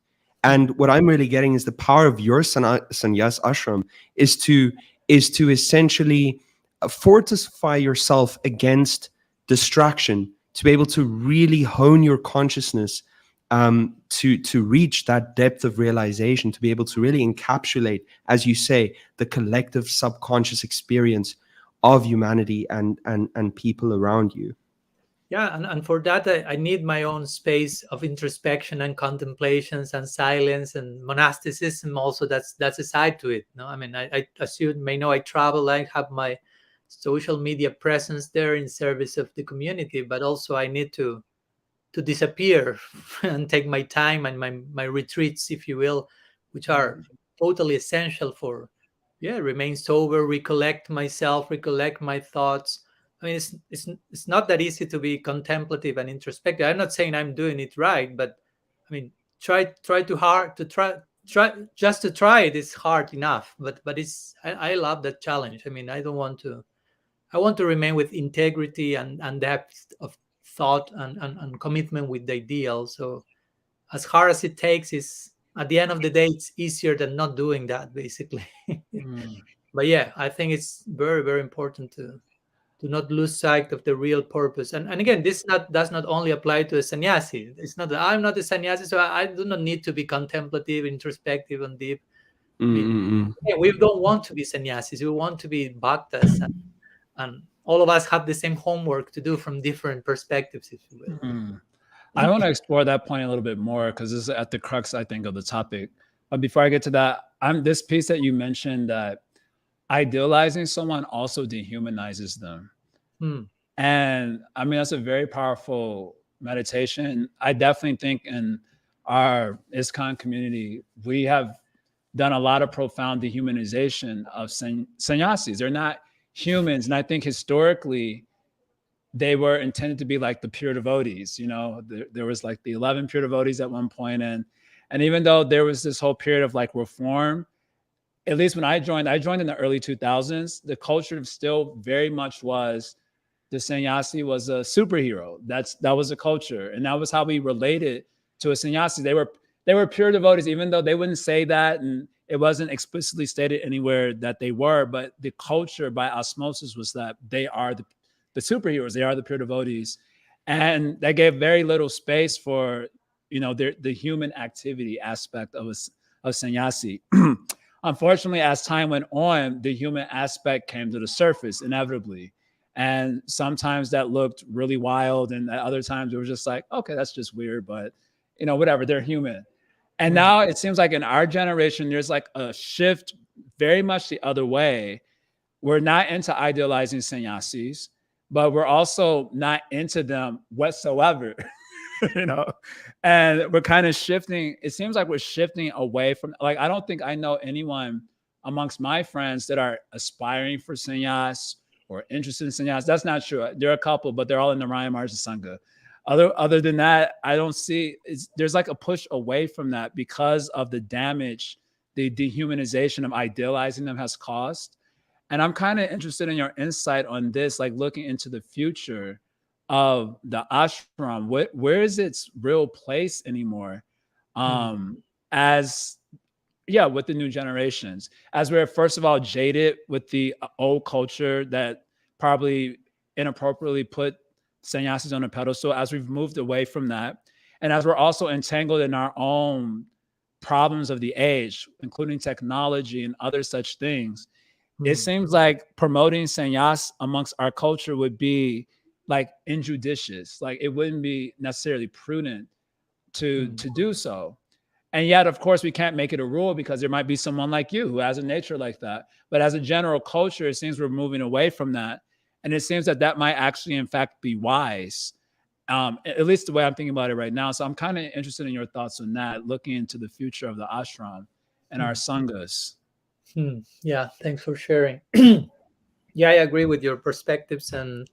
And what I'm really getting is the power of your sannyas ashram is to essentially fortify yourself against distraction, to be able to really hone your consciousness, to reach that depth of realization, to be able to really encapsulate, as you say, the collective subconscious experience of humanity and people around you. Yeah, and for that, I need my own space of introspection and contemplations and silence and monasticism. Also, that's a side to it. No, I mean, as you may know, I travel. I have my social media presence there in service of the community, but also I need to disappear and take my time and my retreats, if you will, which are totally essential for remain sober, recollect myself, recollect my thoughts. I mean, it's not that easy to be contemplative and introspective. I'm not saying I'm doing it right, but I mean, try too hard to try just to try it is hard enough. But I love that challenge. I mean, I don't want to. I want to remain with integrity and depth of thought and commitment with the ideal. So as hard as it takes, is at the end of the day, it's easier than not doing that, basically. Mm. But yeah, I think it's very, very important to not lose sight of the real purpose. And again, this not does not only apply to a sannyasi. It's not that I'm not a sannyasi, so I do not need to be contemplative, introspective, and deep. I mean, yeah, we don't want to be sannyasis. We want to be bhaktas, and all of us have the same homework to do from different perspectives, if you will. Mm. I want to explore that point a little bit more because this is at the crux, I think, of the topic. But before I get to that, this piece that you mentioned that idealizing someone also dehumanizes them. And I mean, that's a very powerful meditation. I definitely think in our ISKCON community, we have done a lot of profound dehumanization of sannyasis. They're not humans. And I think historically, they were intended to be like the pure devotees. You know, there was like the 11 pure devotees at one point. And even though there was this whole period of like reform, at least when I joined in the early 2000s, the culture still very much was the sannyasi was a superhero. That was the culture. And that was how we related to a sannyasi. They were pure devotees, even though they wouldn't say that. And it wasn't explicitly stated anywhere that they were, but the culture by osmosis was that they are the superheroes. They are the pure devotees. And that gave very little space for, you know, the human activity aspect of sannyasi. Unfortunately, as time went on, the human aspect came to the surface inevitably. And sometimes that looked really wild. And at other times it was just like, okay, that's just weird, but you know, whatever, they're human. And now it seems like in our generation, there's like a shift very much the other way. We're not into idealizing sannyasis, but we're also not into them whatsoever. You know, and we're kind of shifting. It seems like we're shifting away from, like, I don't think I know anyone amongst my friends that are aspiring for sannyas or interested in sannyas. That's not true. There are a couple, but they're all in the Raya Maharaj Sangha. Other than that, I don't see, there's like a push away from that because of the damage the dehumanization of idealizing them has caused. And I'm kind of interested in your insight on this, like looking into the future of the ashram. Where is its real place anymore? As with the new generations, as we're first of all jaded with the old culture that probably inappropriately put sannyasis on a pedestal, as we've moved away from that, and as we're also entangled in our own problems of the age, including technology and other such things, it seems like promoting sannyas amongst our culture would be like injudicious. Like it wouldn't be necessarily prudent to do so. And yet, of course, we can't make it a rule because there might be someone like you who has a nature like that. But as a general culture, it seems we're moving away from that. And it seems that that might actually, in fact, be wise, at least the way I'm thinking about it right now. So I'm kind of interested in your thoughts on that, looking into the future of the ashram and our sanghas. Yeah, thanks for sharing. Yeah, I agree with your perspectives. And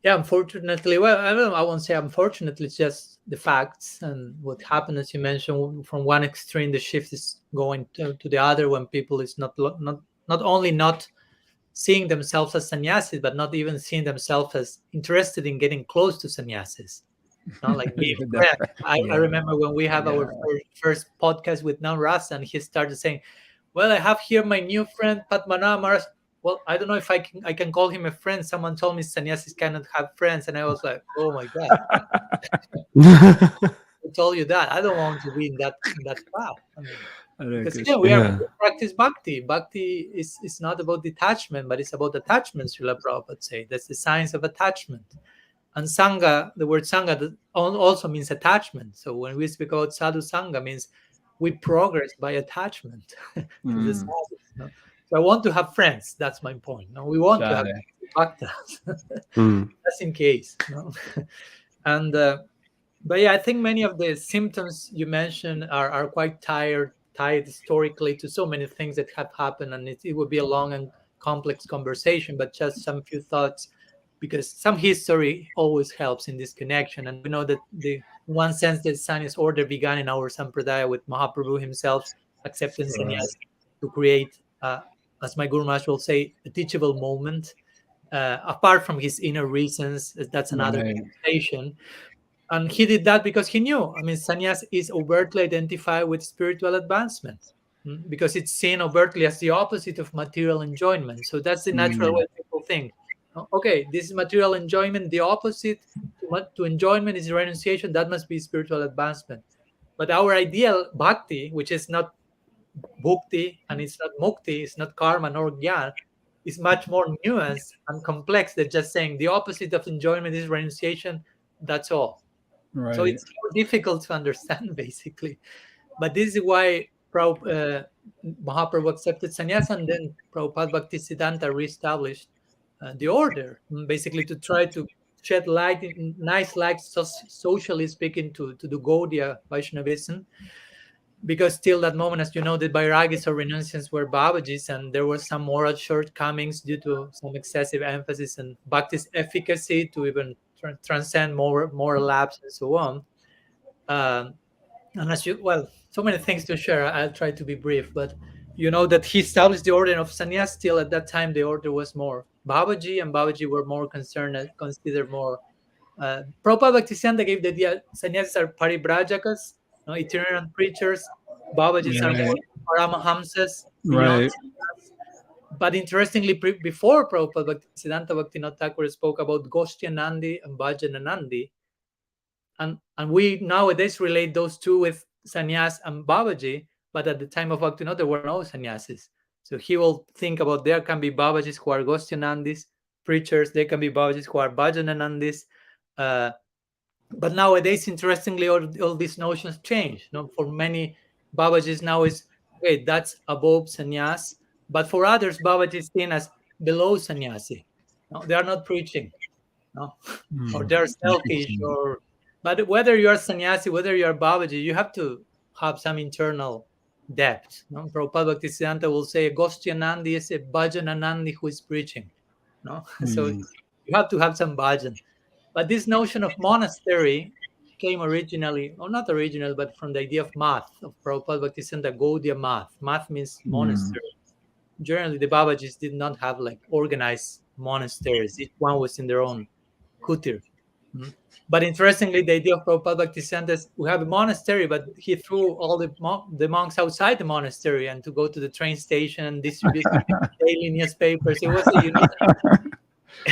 yeah, unfortunately, well, I won't say unfortunately, it's just the facts and what happened, as you mentioned, from one extreme, the shift is going to the other when people is not only not seeing themselves as sannyasis, but not even seeing themselves as interested in getting close to sannyasis. Not like being friends. I remember when we have our first podcast with Nan Rasa, and he started saying, well, I have here my new friend Padmanabha. Well, I don't know if I can call him a friend. Someone told me sannyasis cannot have friends, and I was like, oh my god. I told you that. I don't want to be in that path. I mean, because again, we practice bhakti. Bhakti is not about detachment, but it's about attachment. Srila Prabhupada say that's the science of attachment. And sangha, the word sangha also means attachment. So when we speak about sadhu sangha, means we progress by attachment to the sadhus. No? So I want to have friends. That's my point. No, we want to have bhaktas. Just in case. No? And but yeah, I think many of the symptoms you mentioned are quite tired tied historically to so many things that have happened, and it would be a long and complex conversation, but just some few thoughts, because some history always helps in this connection. And we know that the one sense that sannyas order began in our sampradaya with Mahaprabhu himself accepting sannyas to create, as my Guru Maharaj will say, a teachable moment. Apart from his inner reasons, that's another conversation. And he did that because he knew, I mean, sannyas is overtly identified with spiritual advancement, because it's seen overtly as the opposite of material enjoyment. So that's the natural way people think. Okay, this is material enjoyment. The opposite to enjoyment is renunciation. That must be spiritual advancement. But our ideal bhakti, which is not bhukti and it's not mukti, it's not karma nor jnana, is much more nuanced and complex than just saying the opposite of enjoyment is renunciation. That's all. So Right. it's more difficult to understand, basically. But this is why Mahaprabhu accepted sannyasa, and then Prabhupada Bhaktisiddhanta reestablished the order, basically to try to shed light, nice light, socially speaking, to the Gaudiya Vaishnavism. Because till that moment, as you know, the Vairagis or renunciants were Babajis, and there were some moral shortcomings due to some excessive emphasis on Bhakti's efficacy to even transcend moral lapse and so on. And as you, well, so many things to share. I'll try to be brief, but you know that he established the order of sannyas. Still, at that time, the order was more Babaji, and Babaji were more concerned, considered more. Prabhupada Bhaktisiddhanta gave the idea sannyas are paribrajakas, itinerant preachers. Babajis are more Right. paramahamsas, beyond Right. sannyas. But interestingly, before Prabhupada Bhaktisiddhanta Bhaktinath Thakur spoke about Goshtyanandi and Bhajananandi, and we nowadays relate those two with sannyas and Babaji, but at the time of Bhaktivinoda, there were no sannyasis. So he will think about there can be Babajis who are Goshtyanandis, preachers, there can be Babajis who are Bhajananandis. But nowadays, interestingly, all these notions change. For many, Babajis now is, okay, that's above sannyas, but for others, Babaji is seen as below sannyasi. No, they are not preaching, no, or they're selfish, Interesting. or. But whether you are sannyasi, whether you are Babaji, you have to have some internal depth. No? Prabhupada Bhaktisiddhanta will say, Goshtyanandi is a Bhajananandi who is preaching. No, so you have to have some bhajan. But this notion of monastery came originally, or not original, but from the idea of math, of Prabhupada Bhaktisiddhanta Gaudiya math. Math means monastery. Generally, the Babajis did not have like organized monasteries. Each one was in their own kutir. But interestingly, the idea of Prabhupada Bhaktisiddhanta is we have a monastery, but he threw all the monks outside the monastery and to go to the train station and distribute daily newspapers. It was a unique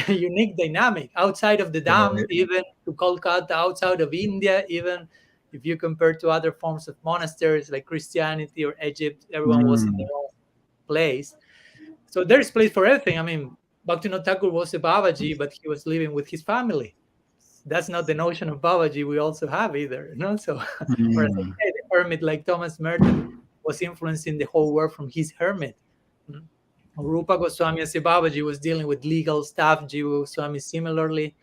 unique dynamic outside of the dam, even to Kolkata, outside of India, even if you compare to other forms of monasteries like Christianity or Egypt, everyone was in their own place. So there's place for everything. I mean, Bhaktivinoda Thakur was a Babaji, but he was living with his family. That's not the notion of Babaji we also have either. So, or as I say, the hermit like Thomas Merton was influencing the whole world from his hermit. Rupa Goswami as a Babaji was dealing with legal stuff, Jiva Goswami similarly.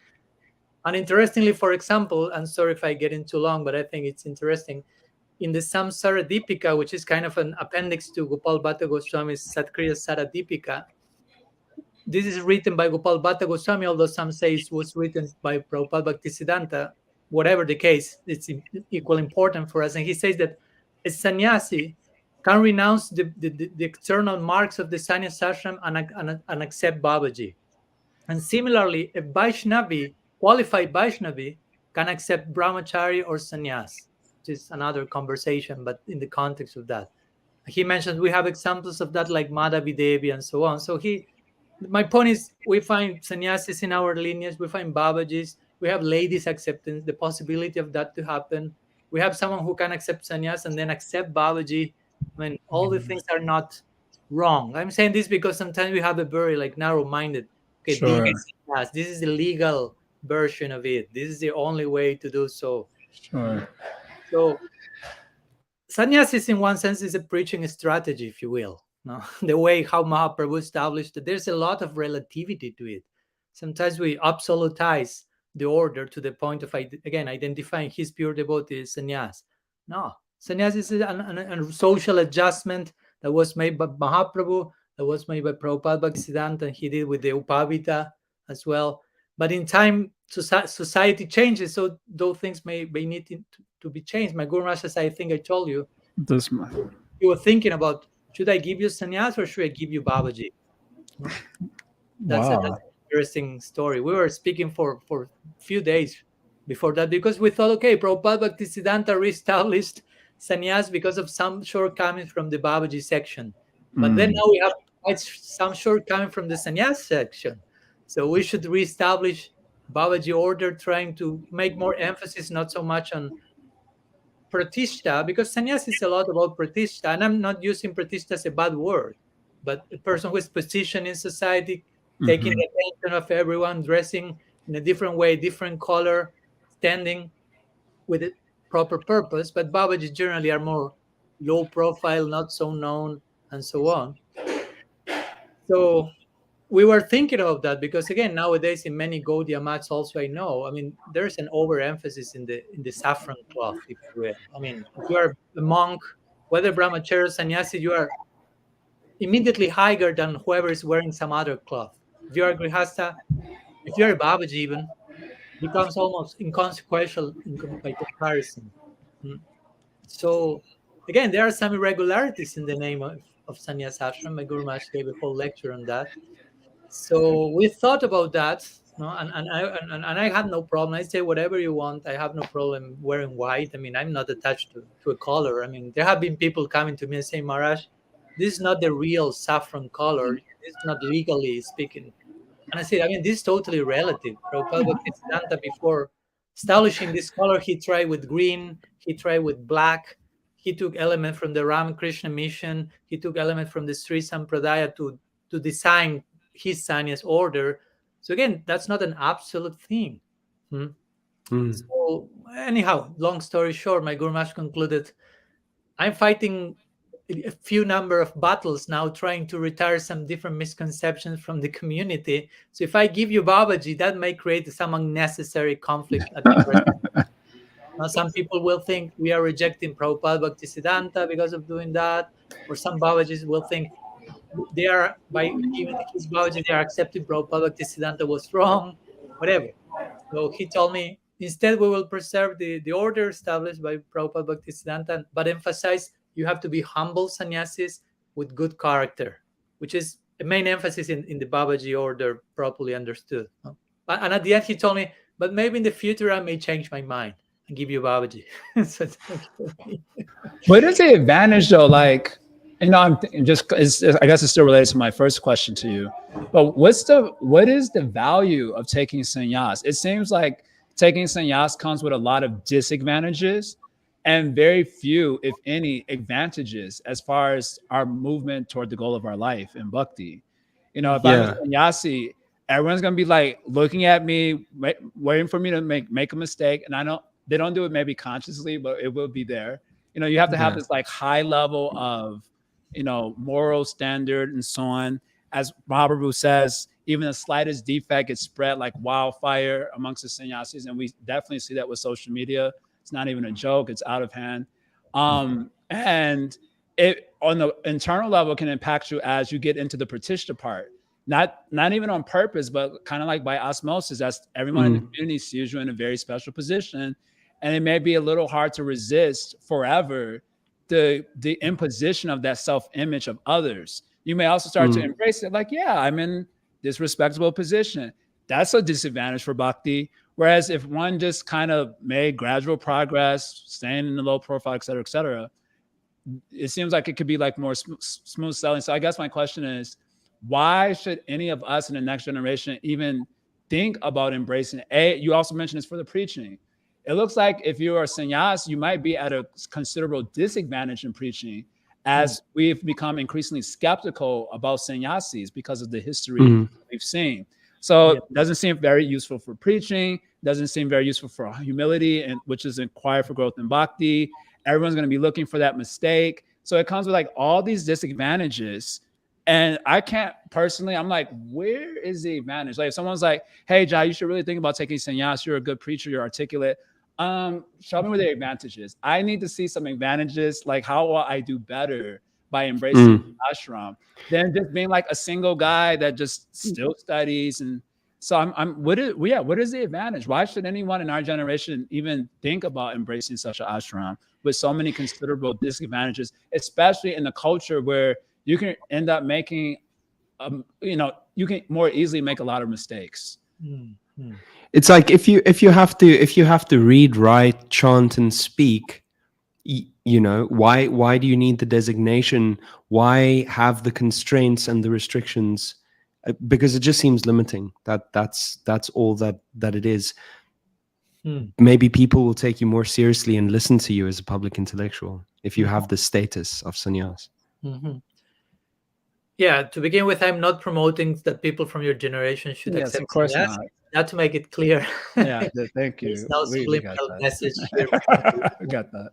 And interestingly, for example, I'm sorry if I get in too long, but I think it's interesting. In the Samsara Dipika, which is kind of an appendix to Gopal Bhatta Goswami's Satkriya Sara Dipika, this is written by Gopal Bhatta Goswami, although some say it was written by Prabhupada Bhaktisiddhanta. Whatever the case, it's equal important for us. And he says that a sannyasi can renounce the external marks of the sannyas ashram and accept Babaji. And similarly, a Vaishnavi, qualified Vaishnavi, can accept brahmachari or sannyas, which is another conversation, but in the context of that. He mentioned we have examples of that like Madhavi Devi and so on. So my point is we find sannyasis in our lineage, we find Babajis, we have ladies acceptance, the possibility of that to happen. We have someone who can accept sannyas and then accept Babaji. I mean, all the things are not wrong. I'm saying this because sometimes we have a very like narrow-minded, okay, this Sure. is sannyas, this is the legal version of it. This is the only way to do so. Sure. So sannyas in one sense is a preaching strategy, if you will. No? The way how Mahaprabhu established it, there's a lot of relativity to it. Sometimes we absolutize the order to the point of, again, identifying his pure devotee as sannyas. No, Sannyas is a social adjustment that was made by Mahaprabhu, that was made by Prabhupada Bhaktisiddhanta, and he did with the Upavita as well. But in time, society changes, so those things may need to be changed. My Guru Maharaj says, I think I told you, This month. you were thinking about, should I give you sannyas or should I give you Babaji? That's an interesting story. We were speaking for a few days before that because we thought, okay, Prabhupada Bhaktisiddhanta reestablished sannyas because of some shortcomings from the Babaji section. But then now we have quite some shortcomings from the sannyas section. So we should reestablish Babaji order, trying to make more emphasis, not so much on pratishta, because sannyas is a lot about pratishta, and I'm not using pratishta as a bad word, but a person who is positioned in society, taking the attention of everyone, dressing in a different way, different color, standing with a proper purpose. But Babaji generally are more low profile, not so known, and so on. So we were thinking of that because again, nowadays in many Gaudiya mats also, I know, I mean, there's an overemphasis in the saffron cloth, if you will. I mean, if you are a monk, whether brahmachari or sannyasi, you are immediately higher than whoever is wearing some other cloth. If you are a grihasta, if you're a Babaji even, becomes almost inconsequential by comparison. So again, there are some irregularities in the name of sannyas ashram. My Guru Maharaj gave a whole lecture on that. So we thought about that, no? And I had no problem. I say whatever you want. I have no problem wearing white. I mean, I'm not attached to a color. I mean, there have been people coming to me and saying, Maharaj, this is not the real saffron color. This is not legally speaking. And I said, I mean, this is totally relative. Prabhupada Bhaktisiddhanta, before establishing this color, he tried with green, he tried with black. He took element from the Ramakrishna mission. He took element from the Sri Sampradaya to design his sannyas order. So again, that's not an absolute thing. So anyhow, long story short, my Guru Maharaj concluded, I'm fighting a few number of battles now, trying to retire some different misconceptions from the community. So if I give you Babaji, that may create some unnecessary conflict at the present. Now, some people will think we are rejecting Prabhupada Bhaktisiddhanta because of doing that, or some Babajis will think they are, by giving his Babaji, they are accepting Prabhupada Bhaktisiddhanta was wrong, whatever. So he told me, instead we will preserve the order established by Prabhupada Bhaktisiddhanta, but emphasize you have to be humble sannyasis with good character, which is a main emphasis in the Babaji order, properly understood. And at the end he told me, but maybe in the future I may change my mind and give you Babaji. So, okay. What is the advantage though? Like, you know, I guess it's still related to my first question to you. But what is the value of taking sannyas? It seems like taking sannyas comes with a lot of disadvantages and very few, if any, advantages as far as our movement toward the goal of our life in bhakti. You know, if I'm a sannyasi, everyone's gonna be like looking at me, waiting for me to make a mistake, and I know they don't do it maybe consciously, but it will be there. You know, you have to have this like high level of, you know, moral standard and so on. As Mahaprabhu says, even the slightest defect gets spread like wildfire amongst the sannyasis, and we definitely see that with social media. It's not even a joke; it's out of hand, and it on the internal level can impact you as you get into the pratishta part. Not even on purpose, but kind of like by osmosis. That's everyone in the community sees you in a very special position. And it may be a little hard to resist forever the imposition of that self-image of others. You may also start to embrace it like, yeah, I'm in this respectable position. That's a disadvantage for bhakti. Whereas if one just kind of made gradual progress, staying in the low profile, et cetera, it seems like it could be like more smooth sailing. So I guess my question is, why should any of us in the next generation even think about embracing it? You also mentioned this for the preaching. It looks like if you are a sannyas, you might be at a considerable disadvantage in preaching, as we've become increasingly skeptical about sannyasis because of the history we've seen. So it doesn't seem very useful for preaching, doesn't seem very useful for humility, and which is inquire for growth in bhakti. Everyone's going to be looking for that mistake. So it comes with like all these disadvantages. And I can't personally, I'm like, where is the advantage? Like if someone's like, hey, Jai, you should really think about taking sannyas. You're a good preacher. You're articulate. Show me what the advantages. I need to see some advantages, like how will I do better by embracing Mm. ashram than just being like a single guy that just still studies. And so what is the advantage? Why should anyone in our generation even think about embracing such an ashram with so many considerable disadvantages, especially in a culture where you can end up making, you can more easily make a lot of mistakes. Mm-hmm. It's like if you have to read, write, chant, and speak, why do you need the designation? Why have the constraints and the restrictions? Because it just seems limiting. That's all that it is. Maybe people will take you more seriously and listen to you as a public intellectual if you have the status of sannyas. Mm-hmm. Yeah, to begin with, I'm not promoting that people from your generation should Yes, accept of course sannyas. not. Not to make it clear. Yeah, thank There's you. no We got subliminal that. message here. I got that.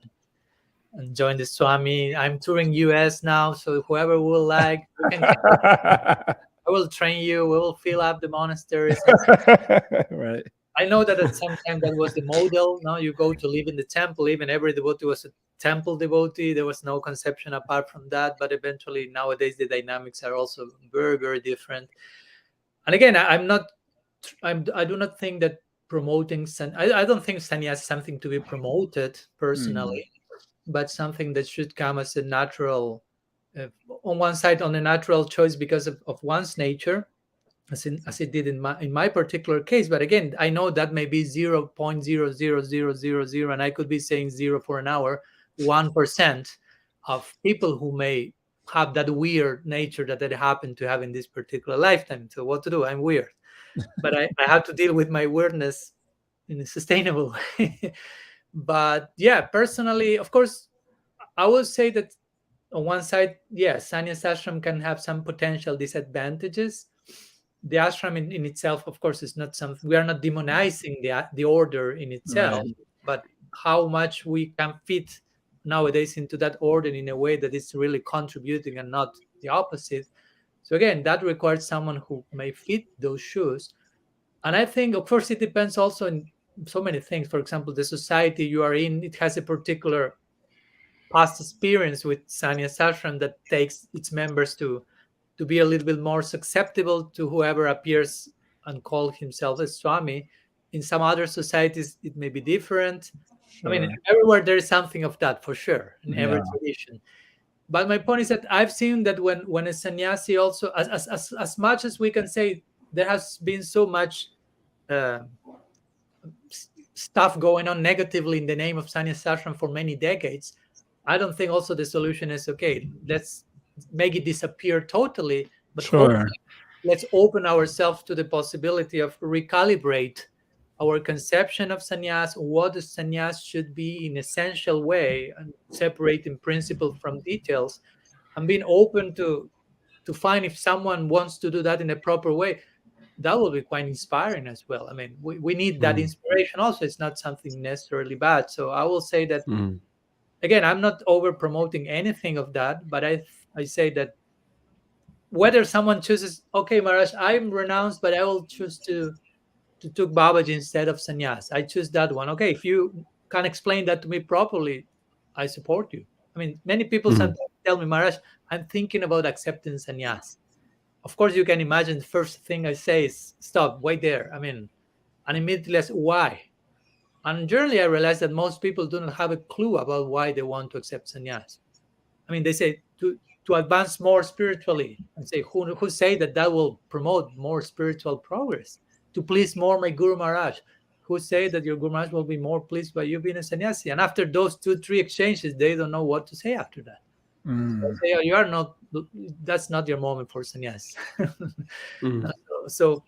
And join the Swami. I'm touring US now, so whoever will like, you can come. I will train you. We will fill up the monasteries. Right. I know that at some time that was the model. Now you go to live in the temple. Even every devotee was a temple devotee. There was no conception apart from that. But eventually, nowadays, the dynamics are also very, very different. And again, I do not think that promoting I don't think sannyas is something to be promoted personally, but something that should come as a natural, on one side, on a natural choice because of one's nature, as it did in my particular case. But again, I know that may be 0.00000, and I could be saying zero for an hour, 1% of people who may have that weird nature that happened to have in this particular lifetime. So what to do? I'm weird, but I have to deal with my weirdness in a sustainable way. But yeah, personally, of course, I would say that on one side, yes, sannyas ashram can have some potential disadvantages. The ashram in itself, of course, is not something, we are not demonizing the order in itself, Right. but how much we can fit nowadays into that order in a way that is really contributing and not the opposite. So again, that requires someone who may fit those shoes. And I think, of course, it depends also in so many things. For example, the society you are in, it has a particular past experience with sannyas ashram that takes its members to be a little bit more susceptible to whoever appears and call himself a Swami. In some other societies, it may be different. I mean, Sure. everywhere there is something of that for sure in every Yeah. tradition. But my point is that I've seen that when a sannyasi also, as much as we can say there has been so much uh, stuff going on negatively in the name of sannyas ashram for many decades, I don't think also the solution is okay, let's make it disappear totally, but Sure. hopefully let's open ourselves to the possibility of recalibrate our conception of sannyas, what the sannyas should be in essential way, and separating principle from details, and being open to find if someone wants to do that in a proper way. That will be quite inspiring as well. I mean, we need that inspiration also. It's not something necessarily bad. So I will say that, again, I'm not over promoting anything of that, but I say that whether someone chooses, okay, Maharaj, I'm renounced, but I will choose to took Babaji instead of sannyas. I choose that one. Okay, if you can explain that to me properly, I support you. I mean, many people sometimes tell me, Maharaj, I'm thinking about accepting sannyas. Of course, you can imagine the first thing I say is, stop, wait there. I mean, and immediately I say, why? And generally, I realize that most people do not have a clue about why they want to accept sannyas. I mean, they say to advance more spiritually, and say who say that that will promote more spiritual progress, to please more my Guru Maharaj, who say that your Guru Maharaj will be more pleased by you being a sannyasi. And after those 2 3 exchanges, they don't know what to say after that. So I say, oh, you are not. That's not your moment for sannyas. So,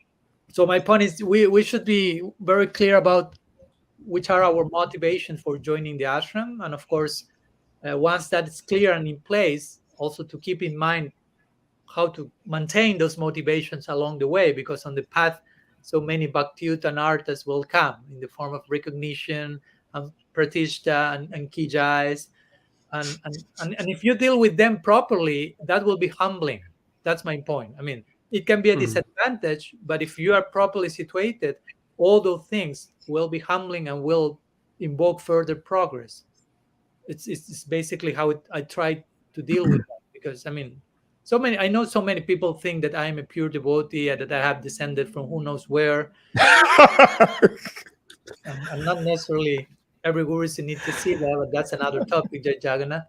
so my point is, we should be very clear about which are our motivations for joining the ashram, and of course, once that is clear and in place, also to keep in mind how to maintain those motivations along the way, because on the path, so many bhakti-yuta arthas will come in the form of recognition and pratishta and kijais. And if you deal with them properly, that will be humbling. That's my point. I mean, it can be a disadvantage, but if you are properly situated, all those things will be humbling and will invoke further progress. It's basically how I try to deal with that, because I mean, I know so many people think that I am a pure devotee and that I have descended from who knows where. I'm not necessarily every guru is in need to see that, but that's another topic, Jai Jagannath.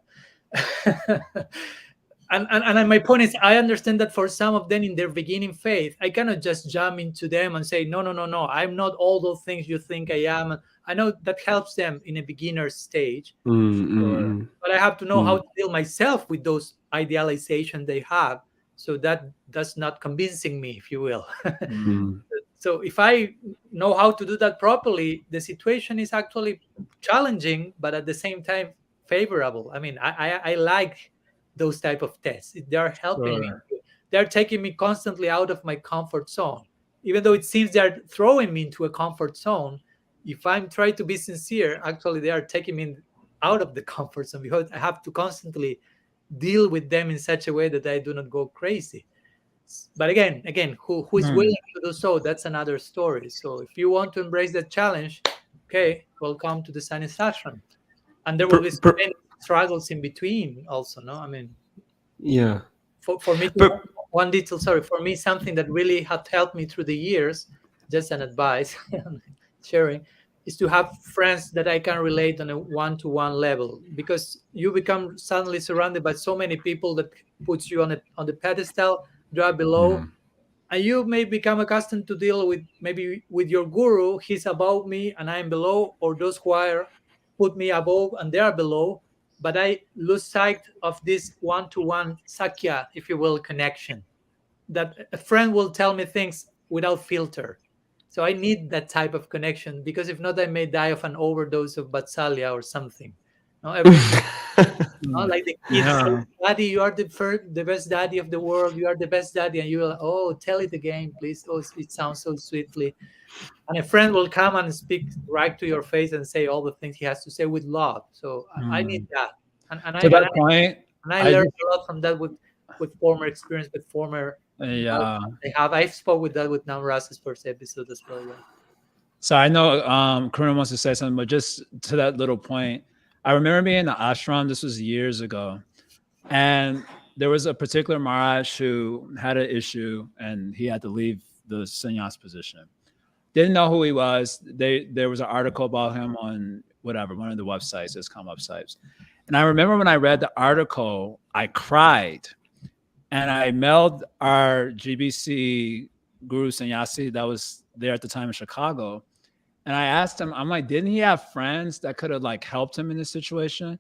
And my point is, I understand that for some of them in their beginning faith, I cannot just jump into them and say, no, no, no, no, I'm not all those things you think I am. I know that helps them in a beginner stage, but I have to know how to deal myself with those idealization they have, so that that's not convincing me, if you will. So if I know how to do that properly, the situation is actually challenging, but at the same time favorable. I mean, I like those type of tests. They are helping me. Sure. They're taking me constantly out of my comfort zone, even though it seems they're throwing me into a comfort zone. If I'm trying to be sincere, actually they are taking me out of the comfort zone, because I have to constantly deal with them in such a way that I do not go crazy. But again, who is willing to do so? That's another story. So if you want to embrace that challenge, okay, welcome to the sannyas ashram, and there will be so many struggles in between. Also, no, I mean, Yeah. for me, one detail. Sorry, for me, something that really had helped me through the years, just an advice sharing, is to have friends that I can relate on a one-to-one level, because you become suddenly surrounded by so many people that puts you on the pedestal, drop below, and you may become accustomed to deal with maybe with your guru. He's above me and I'm below, or those who are put me above and they are below, but I lose sight of this one-to-one sakya, if you will, connection, that a friend will tell me things without filter. So I need that type of connection, because if not, I may die of an overdose of batsalia or something. No, every like the kids say, Yeah. "Daddy, you are the best daddy of the world. You are the best daddy," and you're like, "Oh, tell it again, please. Oh, it sounds so sweetly." And a friend will come and speak right to your face and say all the things he has to say with love. So I need that, and I To and that I point, and I I learned just a lot from that with former experience, with former guides yeah. they have. I spoke with that with Namrasa's first episode as well. Yeah. So I know Karuna wants to say something, but just to that little point, I remember being in the ashram. This was years ago, and there was a particular Maharaj who had an issue, and he had to leave the sannyas position. Didn't know who he was. There was an article about him on whatever one of the websites, this come websites, and I remember when I read the article, I cried, and I mailed our GBC guru sannyasi that was there at the time in Chicago. And I asked him, I'm like, didn't he have friends that could have like helped him in this situation?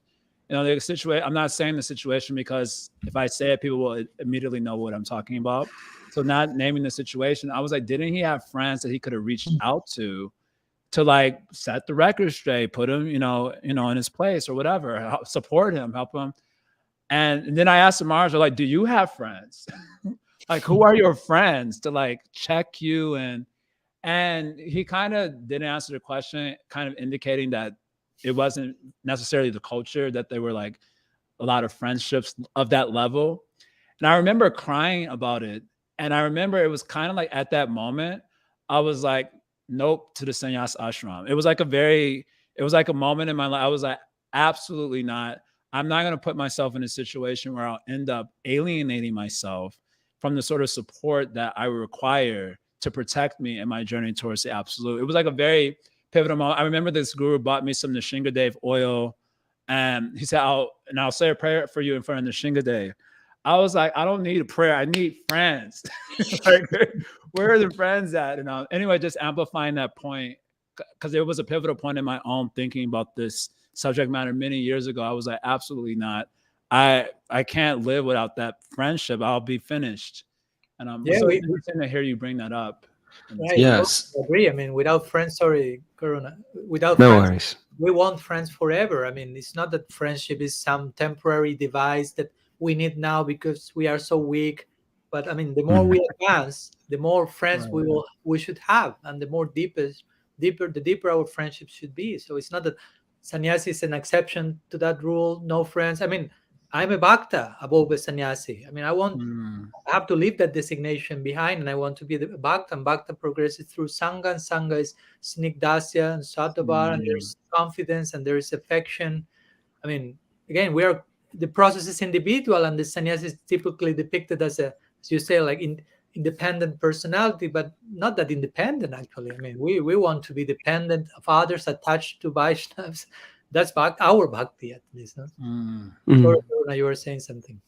You know, the situation, I'm not saying the situation because if I say it, people will immediately know what I'm talking about. So not naming the situation, I was like, didn't he have friends that he could have reached out to like set the record straight, put him, in his place or whatever, support him, help him. And then I asked the Maharaj, like, do you have friends? Like, who are your friends to like check you? And he kind of didn't answer the question, kind of indicating that it wasn't necessarily the culture, that they were like a lot of friendships of that level. And I remember crying about it. And I remember it was kind of like at that moment, I was like, nope to the sannyas ashram. It was like a moment in my life. I was like, absolutely not. I'm not going to put myself in a situation where I'll end up alienating myself from the sort of support that I require to protect me in my journey towards the absolute. It was like a very pivotal moment. I remember this guru bought me some Nishingadev oil, and he said, I'll say a prayer for you in front of Nishingadev. I was like, I don't need a prayer. I need friends. Like, where are the friends at? Anyway, just amplifying that point, because it was a pivotal point in my own thinking about this subject matter many years ago. I was like, absolutely not. I can't live without that friendship. I'll be finished. And Yeah, so it's interesting to hear you bring that up. I Yes. totally agree. I mean, without friends, sorry, Karuna, without No friends, worries. we want friends forever. I mean, it's not that friendship is some temporary device that we need now because we are so weak. But I mean, the more we advance, the more friends Right. we should have, and the more the deeper our friendship should be. So it's not that sannyasi is an exception to that rule. No friends. I mean, I'm a bhakta above a sannyasi. I mean, Mm, I have to leave that designation behind, and I want to be the bhakta. And bhakta progresses through sangha, and sangha is snigdasya and satabar, and mm, there's confidence and there is affection. I mean, again, the process is individual, and the sannyas is typically depicted as as you say, like independent personality, but not that independent actually. I mean, we want to be dependent of others, attached to Vaishnavas. That's our bhakti at least. No? mm. Sorry, Mm. Karuna, you were saying something.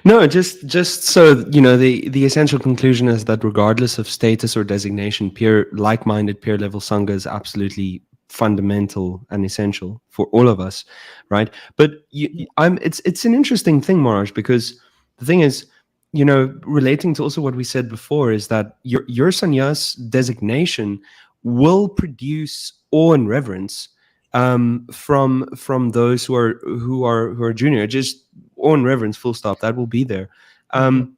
No, just so you know, the essential conclusion is that regardless of status or designation, peer like-minded peer level sangha is absolutely fundamental and essential for all of us, right? But it's an interesting thing, Maharaj, because the thing is, you know, relating to also what we said before, is that your sannyas designation will produce awe and reverence from those who are junior. Just awe and reverence, full stop. That will be there. Mhm.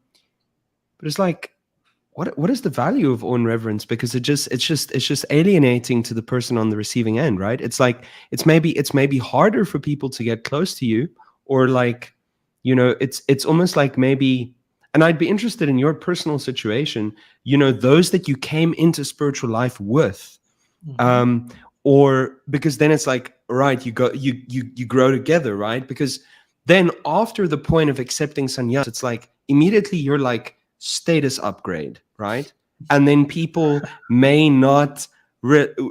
But it's like, what is the value of awe and reverence? Because it's just alienating to the person on the receiving end, right? It's like it's maybe harder for people to get close to you, or like, you know, it's almost like maybe. And I'd be interested in your personal situation. You know, those that you came into spiritual life with, Mhm. um or because then it's like, right, you grow together, right? Because then after the point of accepting sannyas, it's like immediately you're like status upgrade, right? And then people may not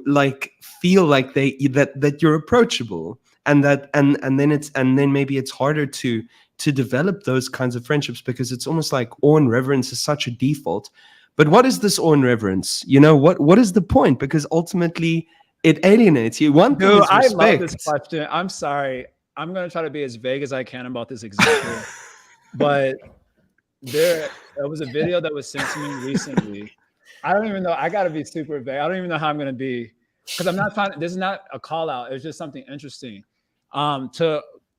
like feel like that you're approachable, and then maybe it's harder to develop those kinds of friendships, because it's almost like awe and reverence is such a default. But what is this awe and reverence? You know, what is the point? Because ultimately it alienates you. One thing Dude, is I love this respect. question. I'm sorry. I'm going to try to be as vague as I can about this example. But there was a video that was sent to me recently. I don't even know. I got to be super vague. I don't even know how I'm going to be, because I'm not trying. This is not a call out. It's just something interesting.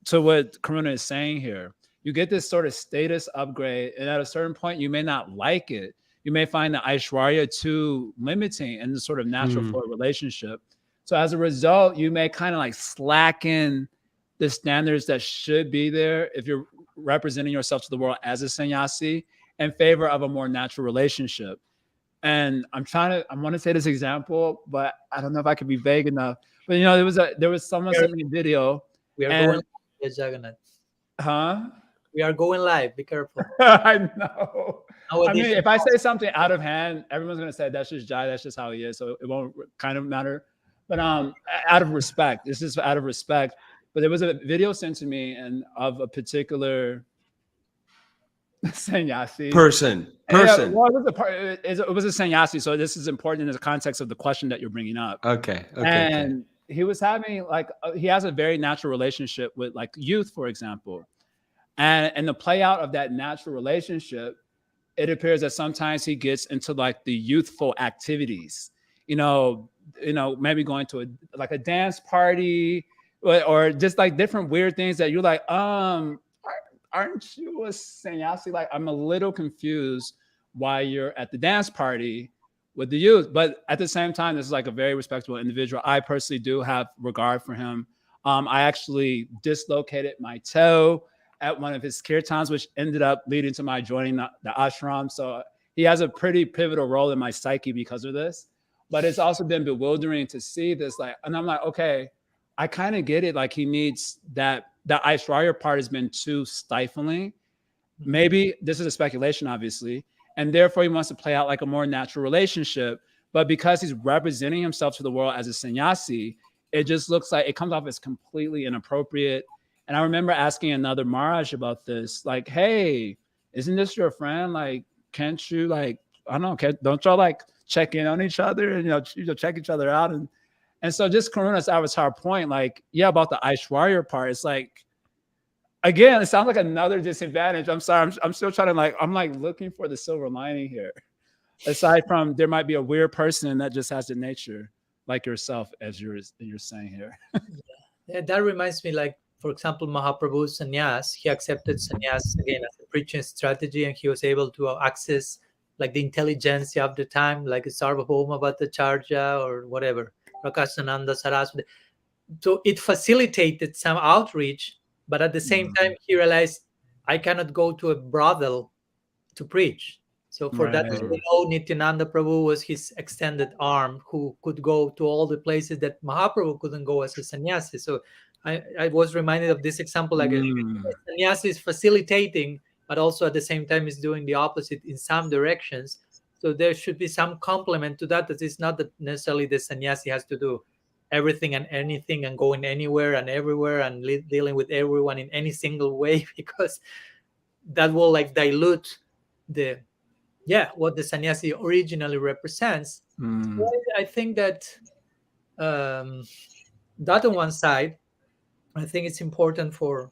To what Karuna is saying here, you get this sort of status upgrade, and at a certain point, you may not like it. You may find the Aishwarya too limiting in the sort of natural Mm, flow relationship. So as a result, you may kind of like slacken the standards that should be there if you're representing yourself to the world as a sannyasi, in favor of a more natural relationship. And I want to say this example, but I don't know if I could be vague enough. But you know, there was someone We are, sent me a video, we are going and live. Yes, Jagannath. huh? We are going live. Be careful. I know. No I mean, addition. if I say something out of hand, everyone's gonna say that's just Jai, that's just how he is. So it won't kind of matter. But out of respect, this is out of respect. But there was a video sent to me and of a particular sannyasi. Yeah, person. well, it was a sannyasi, so this is important in the context of the question that you're bringing up. Okay. And he was having like he has a very natural relationship with like youth, for example, and the play out of that natural relationship, it appears that sometimes he gets into like the youthful activities, you know, maybe going to a dance party, or just like different weird things that you're like, aren't you a sannyasi? Like, I'm a little confused why you're at the dance party with the youth. But at the same time, this is like a very respectable individual. I personally do have regard for him. I actually dislocated my toe at one of his kirtans, which ended up leading to my joining the ashram. So he has a pretty pivotal role in my psyche because of this. But it's also been bewildering to see this, like, and I'm like, okay, I kind of get it. Like, he needs that. The Aishwarya part has been too stifling. Maybe this is a speculation, obviously, and therefore he wants to play out like a more natural relationship. But because he's representing himself to the world as a sannyasi, it just looks like it comes off as completely inappropriate. And I remember asking another Maharaj about this, like, "Hey, isn't this your friend? Like, can't you like, I don't know, don't y'all like check in on each other and check each other out?" And so just Karuna's avatar point, like, yeah, about the Aishwarya part, it's like, again, it sounds like another disadvantage. I'm sorry. I'm still trying to I'm like looking for the silver lining here. Aside from there might be a weird person that just has the nature like yourself, as you're saying here. Yeah, that reminds me, like, for example, Mahaprabhu's sannyas, he accepted sannyas again as a preaching strategy, and he was able to access like the intelligentsia of the time, like Sarvabhauma Bhattacharya or whatever, Prakashananda Saraswati. So it facilitated some outreach But at the same time, he realized, I cannot go to a brothel to preach. So for that, as Right. we know, Nityananda Prabhu was his extended arm, who could go to all the places that Mahaprabhu couldn't go as a sannyasi. So I was reminded of this example, like a sannyasi is facilitating, but also at the same time is doing the opposite in some directions. So there should be some complement to that. That is not that necessarily the sannyasi has to do everything and anything and going anywhere and everywhere and dealing with everyone in any single way, because that will like dilute the what the sannyasi originally represents. So I think that that on one side, I think it's important for,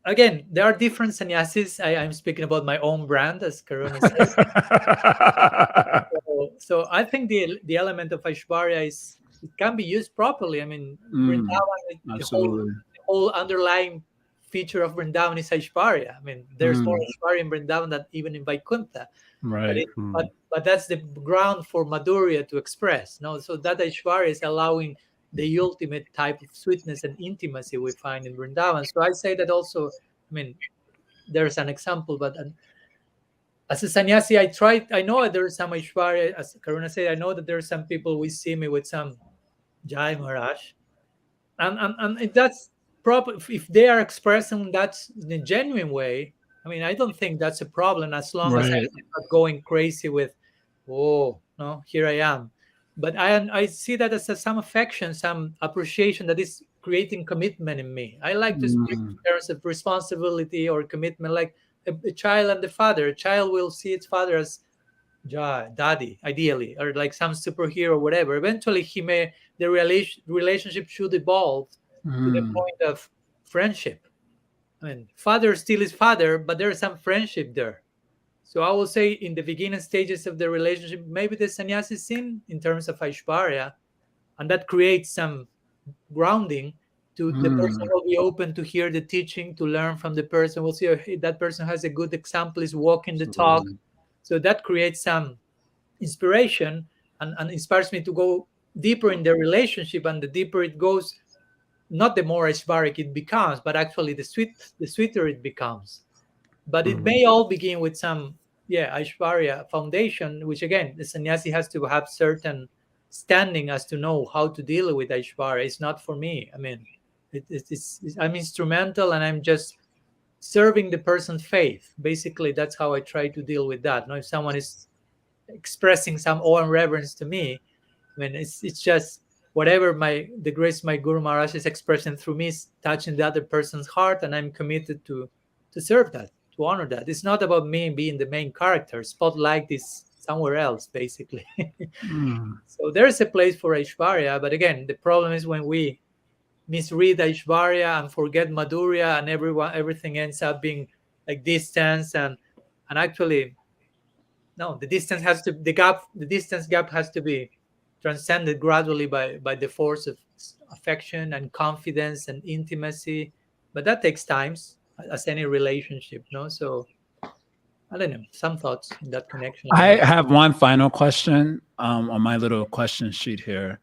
again, there are different sannyasis. I'm speaking about my own brand, as Karuna said. So I think the element of Aishwarya is, it can be used properly. I mean, Vrindavan, Absolutely. the whole underlying feature of Vrindavan is Aishwarya. I mean, there's more Aishwarya in Vrindavan than even in Vaikuntha. Right. But that's the ground for Madhurya to express. No, so that Aishwarya is allowing the ultimate type of sweetness and intimacy we find in Vrindavan. So I say that also. I mean, there's an example, but as a sannyasi, I know there's some Aishwarya, as Karuna said, I know that there are some people we see me with some Jai Maharaj. And if that's proper, if they are expressing that in a genuine way, I mean, I don't think that's a problem, as long as I'm not going crazy with, oh, no, here I am. But I see that as some affection, some appreciation that is creating commitment in me. I like to speak in terms of responsibility or commitment, like a child and the father. A child will see its father as daddy, ideally, or like some superhero or whatever. Eventually, the relationship should evolve to the point of friendship. I mean, father still is father, but there is some friendship there. So I will say in the beginning stages of the relationship, maybe the sannyasi is in terms of Aishwarya, and that creates some grounding. To the person will be open to hear the teaching, to learn from the person. We'll see, hey, that person has a good example, is walking the talk. So that creates some inspiration and inspires me to go deeper in the relationship. And the deeper it goes, not the more Aishvaric it becomes, but actually the sweeter it becomes. But it may all begin with some Aishwarya foundation, which again, the sannyasi has to have certain standing as to know how to deal with Aishwarya. It's not for me. I mean, I'm instrumental, and I'm just serving the person's faith. Basically, that's how I try to deal with that. Now, if someone is expressing some awe and reverence to me, I mean, it's just whatever the grace my Guru Maharaj is expressing through me is touching the other person's heart, and I'm committed to serve that, to honor that. It's not about me being the main character. Spotlight is somewhere else, basically. So there's a place for Aishwarya, but again, the problem is when we misread Aishwarya and forget Madhurya, and everything ends up being like distance, and actually, no, the distance gap has to be transcended gradually by the force of affection and confidence and intimacy. But that takes times, as any relationship, no? So I don't know, some thoughts in that connection. I have one final question on my little question sheet here.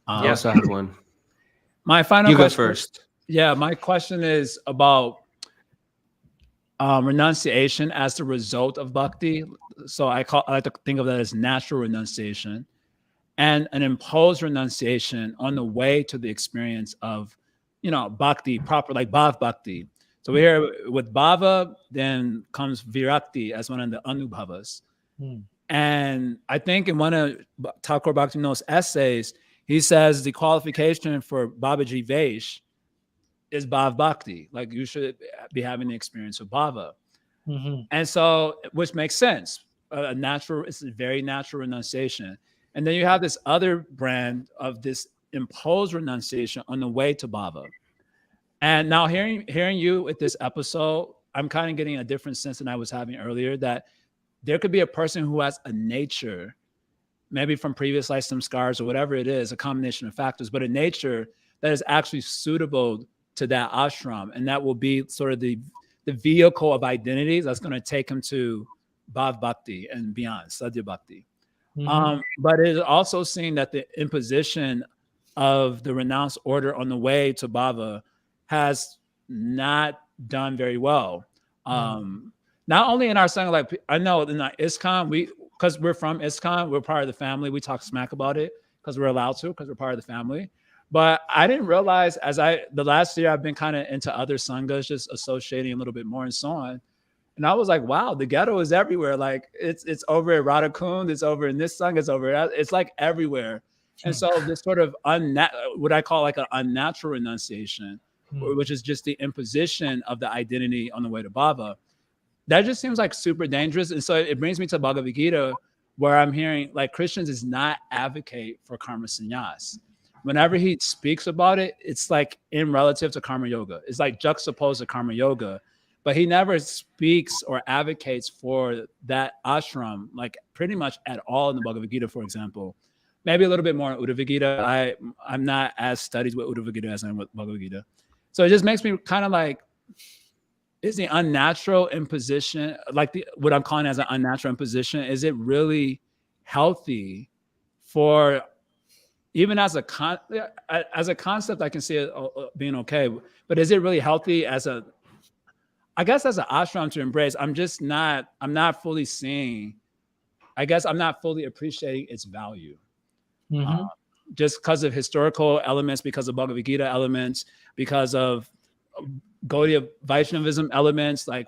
I also have one. My final You go question, first. Yeah, my question is about renunciation as the result of bhakti. So I like to think of that as natural renunciation, and an imposed renunciation on the way to the experience of, bhakti proper, like bhav bhakti. So here with bhava, then comes virakti as one of the anubhavas. And I think in one of Thakur Bhaktivinoda's essays, he says the qualification for Babaji Vaish is bhav bhakti. Like, you should be having the experience of bhava. And so, which makes sense. It's a very natural renunciation. And then you have this other brand of this imposed renunciation on the way to bhava. And now hearing you with this episode, I'm kind of getting a different sense than I was having earlier, that there could be a person who has a nature, maybe from previous life, some scars or whatever it is, a combination of factors, but a nature that is actually suitable to that ashram. And that will be sort of the vehicle of identities that's going to take him to bhav bhakti and beyond, sadhya bhakti. But it is also seen that the imposition of the renounced order on the way to bhava has not done very well. Not only in our Sangha, like I know in our ISKCON, because we're from ISKCON, we're part of the family. We talk smack about it because we're allowed to, because we're part of the family. But I didn't realize the last year I've been kind of into other sanghas, just associating a little bit more and so on. And I was like, wow, the ghetto is everywhere. Like it's over at Radhakund, it's over in this sangha, it's over. It's like everywhere. And so this sort of what I call like an unnatural renunciation, which is just the imposition of the identity on the way to bhava, that just seems like super dangerous. And so it brings me to Bhagavad Gita, where I'm hearing like Christians is not advocate for karma sannyas. Whenever he speaks about it, it's like in relative to karma yoga. It's like juxtaposed to karma yoga, but he never speaks or advocates for that ashram, like pretty much at all in the Bhagavad Gita, for example. Maybe a little bit more in Uddhava Gita. I'm not as studied with Uddhava Gita as I am with Bhagavad Gita. So it just makes me kind of like, is the unnatural imposition, like what I'm calling as an unnatural imposition, is it really healthy for, even as a concept, I can see it being okay, but is it really healthy as an ashram to embrace? I'm not fully seeing, I guess I'm not fully appreciating its value. Just because of historical elements, because of Bhagavad Gita elements, because of Gaudiya Vaishnavism elements, like,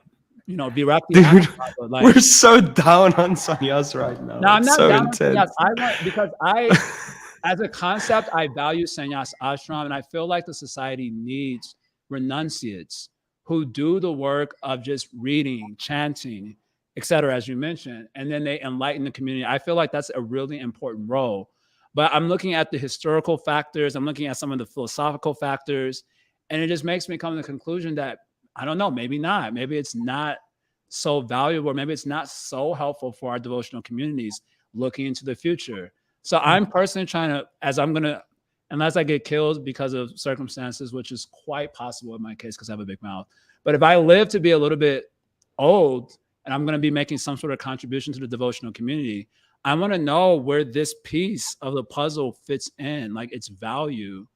virakti. Dude, like, we're so down on sannyas right now. No, I'm not so down intense. on sannyas. Because as a concept, I value sannyas ashram, and I feel like the society needs renunciates who do the work of just reading, chanting, etc., as you mentioned, and then they enlighten the community. I feel like that's a really important role. But I'm looking at the historical factors, I'm looking at some of the philosophical factors, and it just makes me come to the conclusion that, I don't know, maybe not. Maybe it's not so valuable. Maybe it's not so helpful for our devotional communities looking into the future. So I'm personally trying to, unless I get killed because of circumstances, which is quite possible in my case because I have a big mouth. But if I live to be a little bit old and I'm going to be making some sort of contribution to the devotional community, I want to know where this piece of the puzzle fits in, like its value.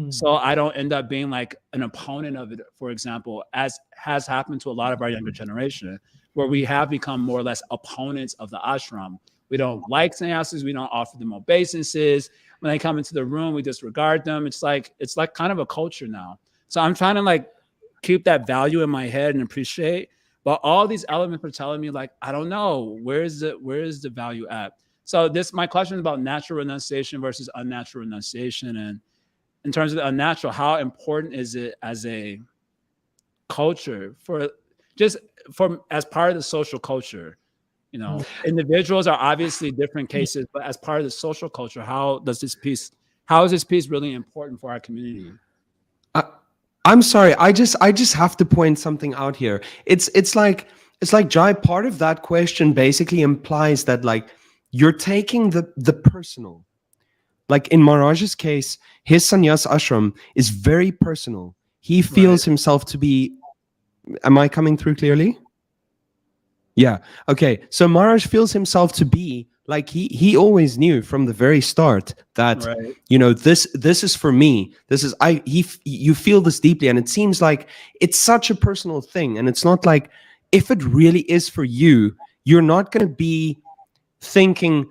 So I don't end up being like an opponent of it, for example, as has happened to a lot of our younger generation, where we have become more or less opponents of the ashram. We don't like sannyasis. We don't offer them obeisances. When they come into the room, we disregard them. It's like kind of a culture now. So I'm trying to like keep that value in my head and appreciate. But all these elements are telling me, like, I don't know, where is the value at? So my question is about natural renunciation versus unnatural renunciation. And in terms of the unnatural, how important is it as a culture as part of the social culture? Individuals are obviously different cases, but as part of the social culture, how is this piece really important for our community? I'm sorry. I just have to point something out here. It's like Jai, part of that question basically implies that like you're taking the personal. Like in Maharaj's case, his sannyas ashram is very personal. He feels himself to be. Am I coming through clearly? Yeah. Okay. So Maharaj feels himself to be like he always knew from the very start that this is for me. This is you feel this deeply, and it seems like it's such a personal thing, and it's not like if it really is for you, you're not going to be thinking,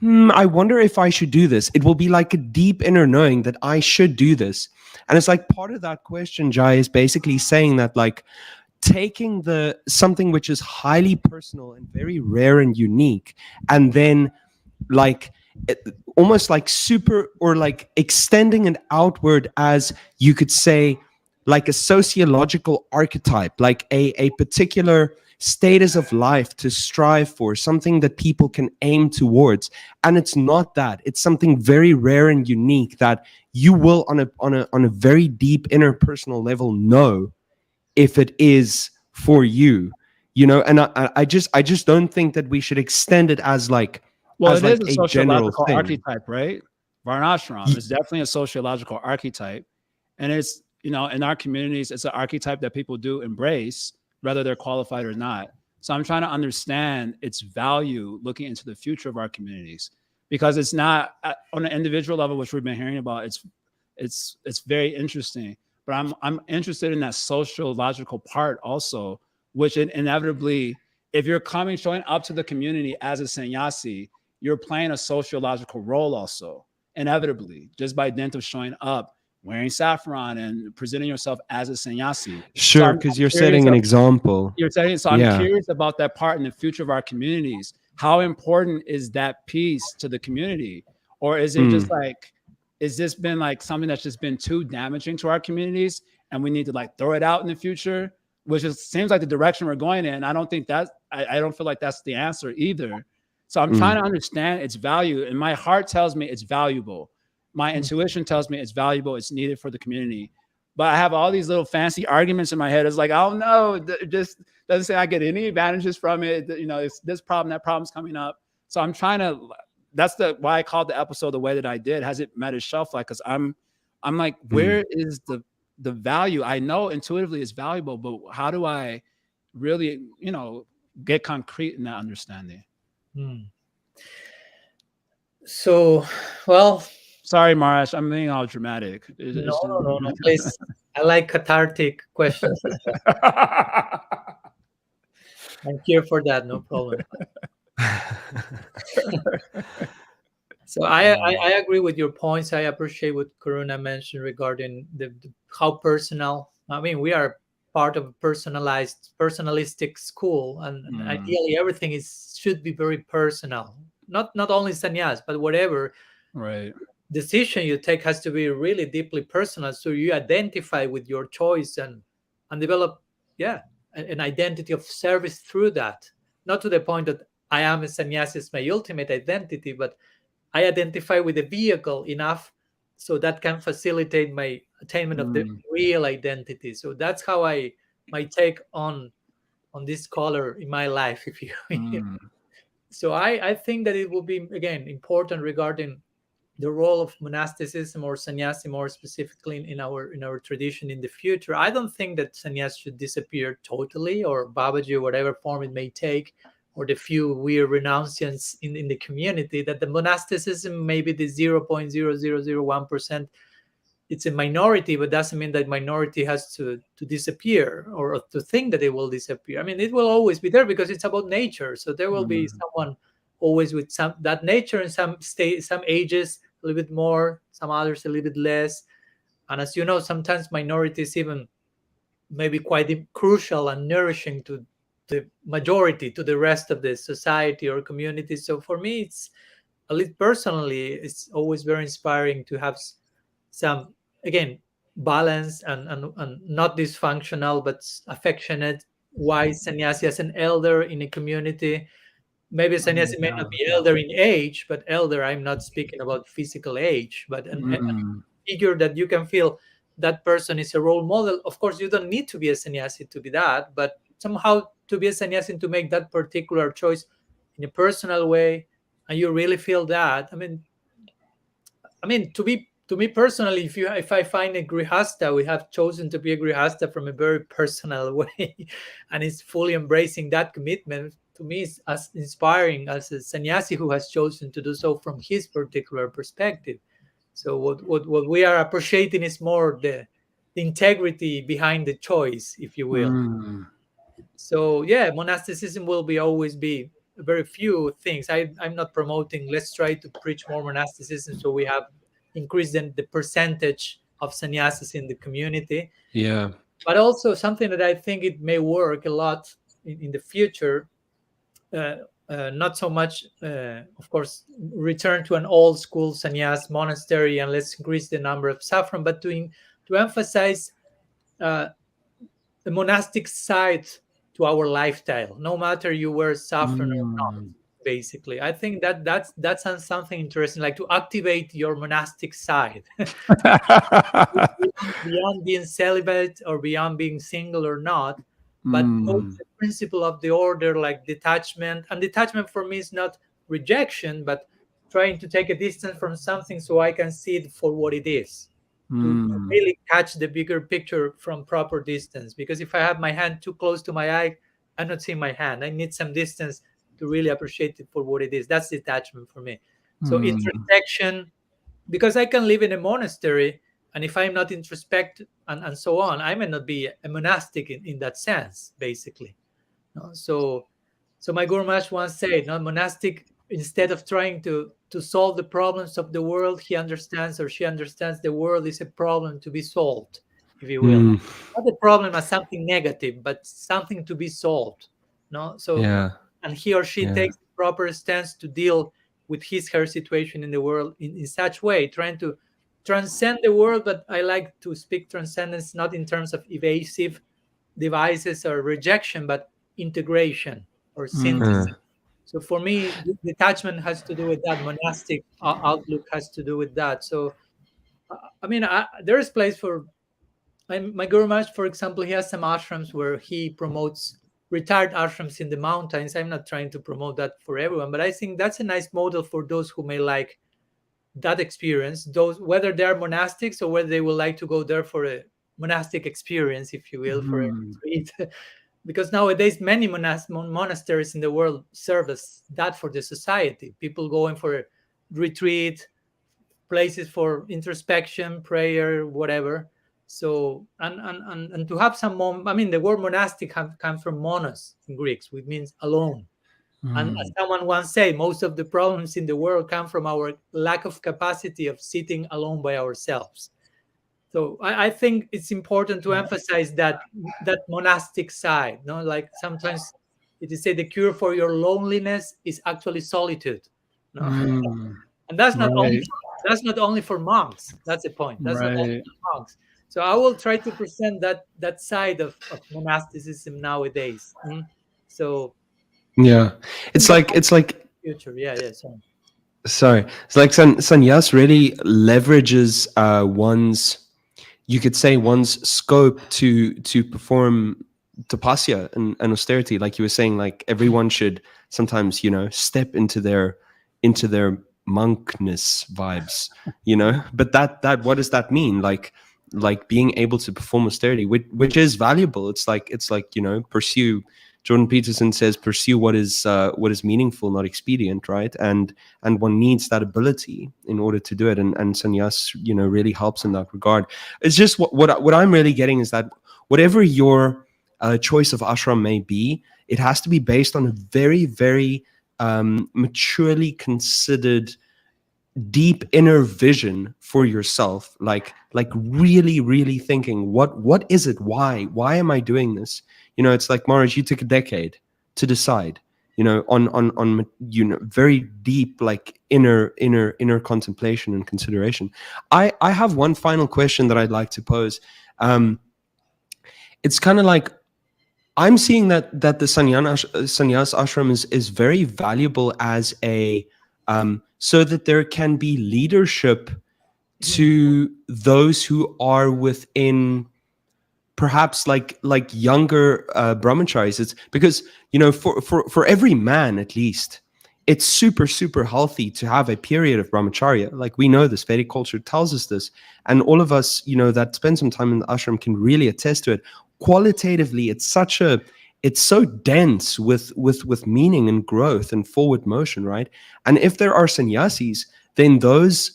I wonder if I should do this. It will be like a deep inner knowing that I should do this, and it's like part of that question, Jai, is basically saying that like taking something which is highly personal and very rare and unique, and then like almost like super or like extending it outward as you could say like a sociological archetype, like a particular status of life to strive for, something that people can aim towards. And it's not that. It's something very rare and unique that you will on a very deep interpersonal level know if it is for you, and I just don't think that we should extend it as like, well, as it like is a sociological archetype, right? Varnashram is definitely a sociological archetype, and it's in our communities, it's an archetype that people do embrace, whether they're qualified or not. So I'm trying to understand its value looking into the future of our communities, because it's not on an individual level, which we've been hearing about. It's very interesting. but I'm interested in that sociological part also, which inevitably, if you're showing up to the community as a sannyasi, you're playing a sociological role also, inevitably, just by dint of showing up, wearing saffron and presenting yourself as a sannyasi. So Sure, because I'm you're curious. setting an example. You're saying so. I'm Yeah. curious about that part in the future of our communities. How important is that piece to the community, or is it just Mm. like, is this been like something that's just been too damaging to our communities, and we need to like throw it out in the future? Which is seems like the direction we're going in. I don't think that I don't feel like that's the answer either. So I'm trying Mm. to understand its value, and my heart tells me it's valuable. My intuition tells me it's valuable. It's needed for the community. But I have all these little fancy arguments in my head. It's like, oh no, it just doesn't say I get any advantages from it. You know, it's this problem, that problem's coming up. So I'm trying to. That's the why I called the episode the way that I did. Has it met its shelf life? Because I'm like, where is the value? I know intuitively it's valuable, but how do I really, get concrete in that understanding? So, well, Sorry, Maharaj, I'm being all dramatic. no. Please, I like cathartic questions as well. I'm here for that. No problem. So I agree with your points. I appreciate what Karuna mentioned regarding the how personal. I mean, we are part of a personalistic school, and ideally everything should be very personal. Not only sannyas, but whatever Right. decision you take has to be really deeply personal. So you identify with your choice and develop, yeah, an identity of service through that. Not to the point that I am a sannyasi is my ultimate identity, but I identify with the vehicle enough so that can facilitate my attainment of the real identity. So that's how my take on this color in my life, if you. So I think that it will be again important regarding the role of monasticism or sannyasi more specifically in our tradition in the future. I don't think that sannyas should disappear totally, or babaji, or whatever form it may take, or the few weird renunciants in the community. That the monasticism, maybe the 0.0001%, it's a minority, but doesn't mean that minority has to disappear or to think that it will disappear. I mean, it will always be there because it's about nature. So there will be someone always with some that nature in some ages a little bit more, some others a little bit less. And as you know, sometimes minorities even maybe quite crucial and nourishing to the majority, to the rest of the society or community. So for me, it's at least personally, it's always very inspiring to have some, again, balance and not dysfunctional but affectionate wise sannyasi as an elder in a community. Maybe a sannyasi may not be elder in age, but elder, I'm not speaking about physical age, but a figure that you can feel that person is a role model. Of course, you don't need to be a sannyasi to be that, but somehow to be a sannyasi and to make that particular choice in a personal way, and you really feel that. I mean, to me personally, if I find a grihasta, we have chosen to be a grihasta from a very personal way, and it's fully embracing that commitment. To me, it's as inspiring as a sannyasi who has chosen to do so from his particular perspective. So what we are appreciating is more the integrity behind the choice, if you will. So yeah, monasticism will be always be very few things. I'm not promoting let's try to preach more monasticism so we have increased the percentage of sannyasis in the community. Yeah. But also something that I think it may work a lot in the future. Not so much, of course, return to an old school sannyas monastery and let's increase the number of saffron, but to emphasize uh, the monastic side to our lifestyle, no matter you wear saffron or not. Basically, I think that sounds something interesting, like to activate your monastic side beyond being celibate or beyond being single or not, but go to the principle of the order, like detachment. And detachment for me is not rejection, but trying to take a distance from something so I can see it for what it is, to really catch the bigger picture from proper distance. Because if I have my hand too close to my eye, I'm not seeing my hand. I need some distance to really appreciate it for what it is. That's detachment for me. So introspection, because I can live in a monastery And if I'm not introspect and so on, I may not be a monastic in that sense, basically. No? So my Guru Maharaj once said, no, monastic, instead of trying to solve the problems of the world, he understands, or she understands, the world is a problem to be solved, if you will. Mm, Not a problem as something negative, but something to be solved. No, so yeah. and he or she Yeah. takes the proper stance to deal with his her situation in the world in such way, trying to transcend the world. But I like to speak transcendence not in terms of evasive devices or rejection, but integration or synthesis. Uh, So for me, detachment has to do with that. Monastic outlook has to do with that. So I mean, there is place for my Guru Maharaj, for example. He has some ashrams where he promotes retired ashrams in the mountains. I'm not trying to promote that for everyone, but I think that's a nice model for those who may like that experience. Those, whether they're monastics or whether they would like to go there for a monastic experience, if you will, for a retreat. Because nowadays many monasteries in the world serve as that for the society. People going for a retreat, places for introspection, prayer, whatever. So and to have some I mean, the word monastic comes from monos in Greeks, which means alone. And as someone once said, most of the problems in the world come from our lack of capacity of sitting alone by ourselves. So I think it's important to emphasize that monastic side. No, like sometimes it is said the cure for your loneliness is actually solitude. No, and Right. that's not only for monks. That's the point. That's not only Right. for monks. So I will try to present that side of monasticism nowadays. So yeah. I It's think that like, it's like, future, yeah. So sorry. It's like sannyas really leverages one's, you could say, one's scope to perform tapasya and austerity. Like you were saying, like everyone should sometimes, step into their monkness vibes, but that what does that mean? Like being able to perform austerity, which is valuable. It's like pursue. Jordan Peterson says, pursue what is meaningful, not expedient, right? And one needs that ability in order to do it, and sannyas really helps in that regard. It's just what I'm really getting is that whatever your choice of ashram may be, it has to be based on a very, very maturely considered deep inner vision for yourself, like really, really thinking, what is it, why am I doing this? It's like, Maharaj, you took a decade to decide, on very deep, like inner contemplation and consideration. I have one final question that I'd like to pose. It's kind of like, I'm seeing that the sannyas ashram is very valuable as a so that there can be leadership to those who are within, perhaps like younger brahmacharis. It's because for every man at least, it's super, super healthy to have a period of brahmacharya. Like, we know this, Vedic culture tells us this, and all of us that spend some time in the ashram can really attest to it. Qualitatively, it's so dense with meaning and growth and forward motion, right? And if there are sannyasis, then those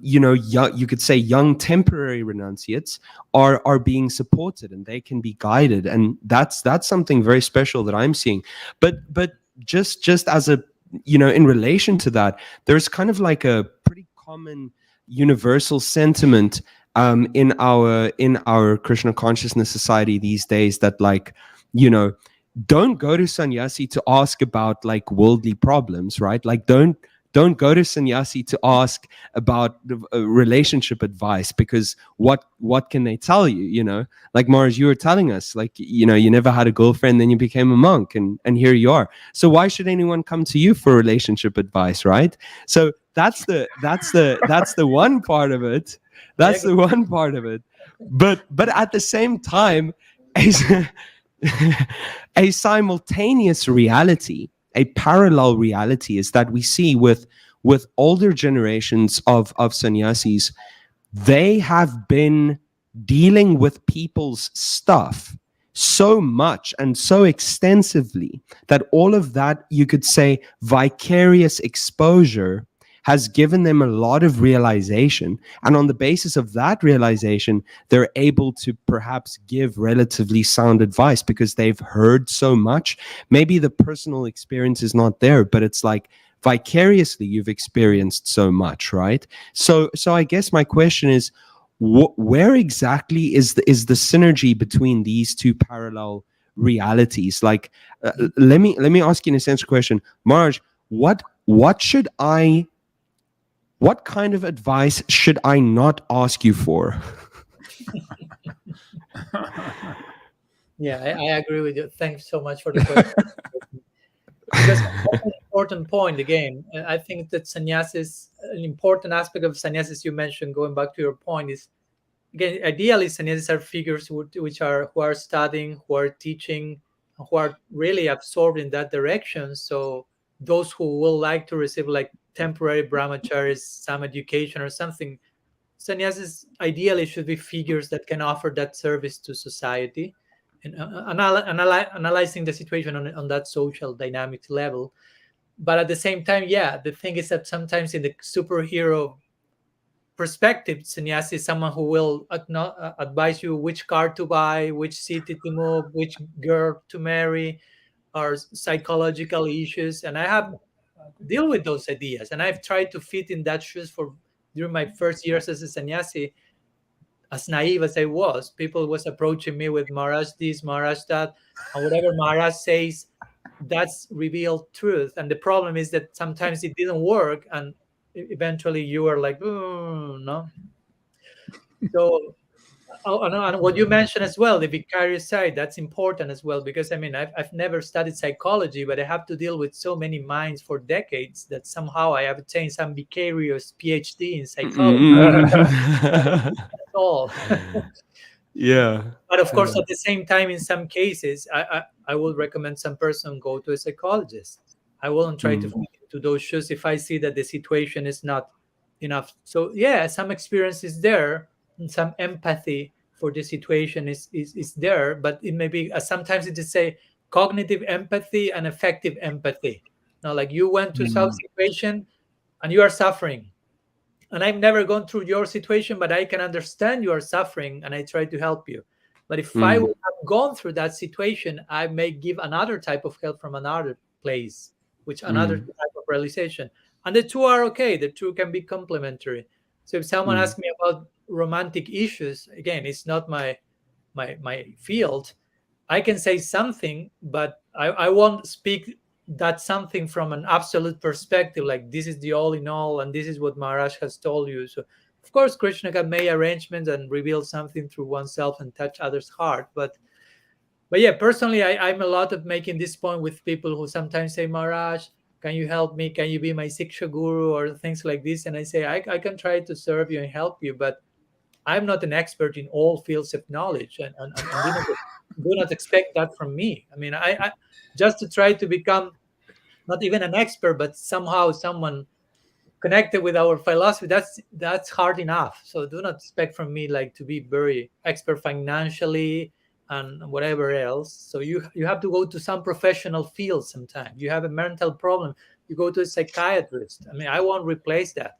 you could say young temporary renunciates are being supported, and they can be guided, and that's something very special that I'm seeing. But just as a in relation to that, there's kind of like a pretty common universal sentiment in our Krishna consciousness society these days, that don't go to sannyasi to ask about like worldly problems, right? Like, don't go to sannyasi to ask about relationship advice, because what can they tell you? Like, Maharaj, you were telling us, like, you never had a girlfriend, then you became a monk, and here you are. So why should anyone come to you for relationship advice, right? So that's the one part of it. That's the one part of it. But at the same time, a simultaneous reality, a parallel reality, is that we see with older generations of sannyasis. They have been dealing with people's stuff so much and so extensively that all of that, you could say, vicarious exposure has given them a lot of realization. And on the basis of that realization, they're able to perhaps give relatively sound advice because they've heard so much. Maybe the personal experience is not there, but it's like vicariously you've experienced so much, right? So I guess my question is, where exactly is the synergy between these two parallel realities? Like, let me ask you an essential question, Maharaj. What should I? What kind of advice should I not ask you for? Yeah, I agree with you. Thanks so much for the question. Because that's an important point again. I think that sannyasis, an important aspect of sannyasis you mentioned, going back to your point, is again, ideally sannyasis are figures which are who are studying, who are teaching, who are really absorbed in that direction. So those who will like to receive like temporary brahmacharis, some education or something, sannyasis ideally should be figures that can offer that service to society, and analyzing the situation on that social dynamics level. But at the same time, yeah, the thing is that sometimes in the superhero perspective, sannyasi is someone who will advise you which car to buy, which city to move, which girl to marry, or psychological issues. And I have deal with those ideas, and I've tried to fit in that shoes for during my first years as a sannyasi. As naive as I was, people was approaching me with Maharaj this, Maharaj that, and whatever Maharaj says, that's revealed truth. And the problem is that sometimes it didn't work, and eventually you are like, oh, no. So, and what you mentioned as well, the vicarious side, that's important as well, because I mean, I've never studied psychology, but I have to deal with so many minds for decades that somehow I have attained some vicarious PhD in psychology. That's all. Yeah. But of course, at the same time, in some cases, I would recommend some person go to a psychologist. I wouldn't try to fit into those shoes if I see that the situation is not enough. So yeah, some experience is there, and some empathy for the situation is there, but it may be sometimes it is a cognitive empathy and effective empathy. Now, like you went to some situation and you are suffering, and I've never gone through your situation, but I can understand you are suffering and I try to help you. But if I would have gone through that situation, I may give another type of help from another place, which another type of realization. And the two are okay. The two can be complementary. So if someone asks me about romantic issues, again, it's not my field. I can say something, but I won't speak that something from an absolute perspective, like this is the all in all, and this is what Maharaj has told you. So, of course, Krishna can make arrangements and reveal something through oneself and touch others' heart. But yeah, personally, I'm a lot of making this point with people who sometimes say, Maharaj, can you help me? Can you be my Siksha guru or things like this? And I say, I can try to serve you and help you, but I'm not an expert in all fields of knowledge, and do not expect that from me. I mean, I just to try to become not even an expert, but somehow someone connected with our philosophy. That's hard enough. So do not expect from me like to be very expert financially and whatever else. So you have to go to some professional field sometime. You have a mental problem, you go to a psychiatrist. I mean, I won't replace that.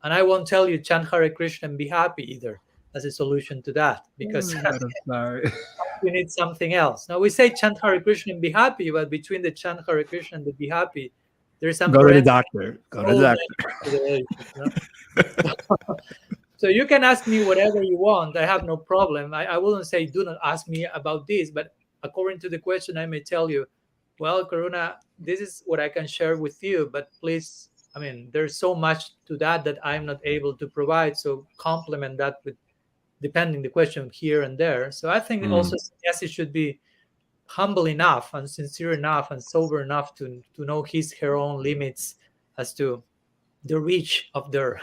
And I won't tell you chant Hare Krishna and be happy either as a solution to that, because Sorry. you need something else. Now we say chant Hare Krishna and be happy, but between the chant Hare Krishna and the be happy, there's some Go to the parentheses. doctor. Go to So the many doctor. considerations, no? So you can ask me whatever you want. I have no problem. I wouldn't say do not ask me about this, but according to the question, I may tell you, well, Karuna, this is what I can share with you, but please, I mean, there's so much to that that I'm not able to provide. So complement that with depending the question here and there. So I think also yes, it should be humble enough and sincere enough and sober enough to know his her own limits as to the reach of their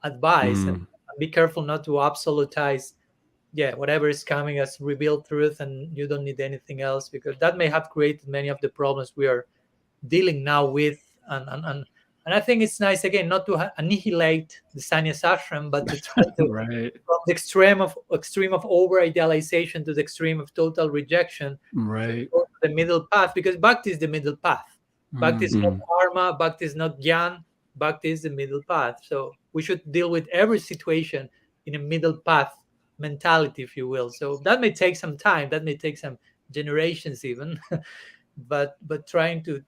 advice, and be careful not to absolutize, yeah, whatever is coming as revealed truth, and you don't need anything else, because that may have created many of the problems we are dealing now with. And I think it's nice again not to annihilate the sannyas ashram, but to try to Right. from the extreme of over idealization to the extreme of total rejection, Right. go to the middle path, because bhakti is the middle path. Bhakti is not karma, bhakti is not gyan, Bhakti is the middle path. So we should deal with every situation in a middle path mentality, if you will. So that may take some time, that may take some generations even, but trying to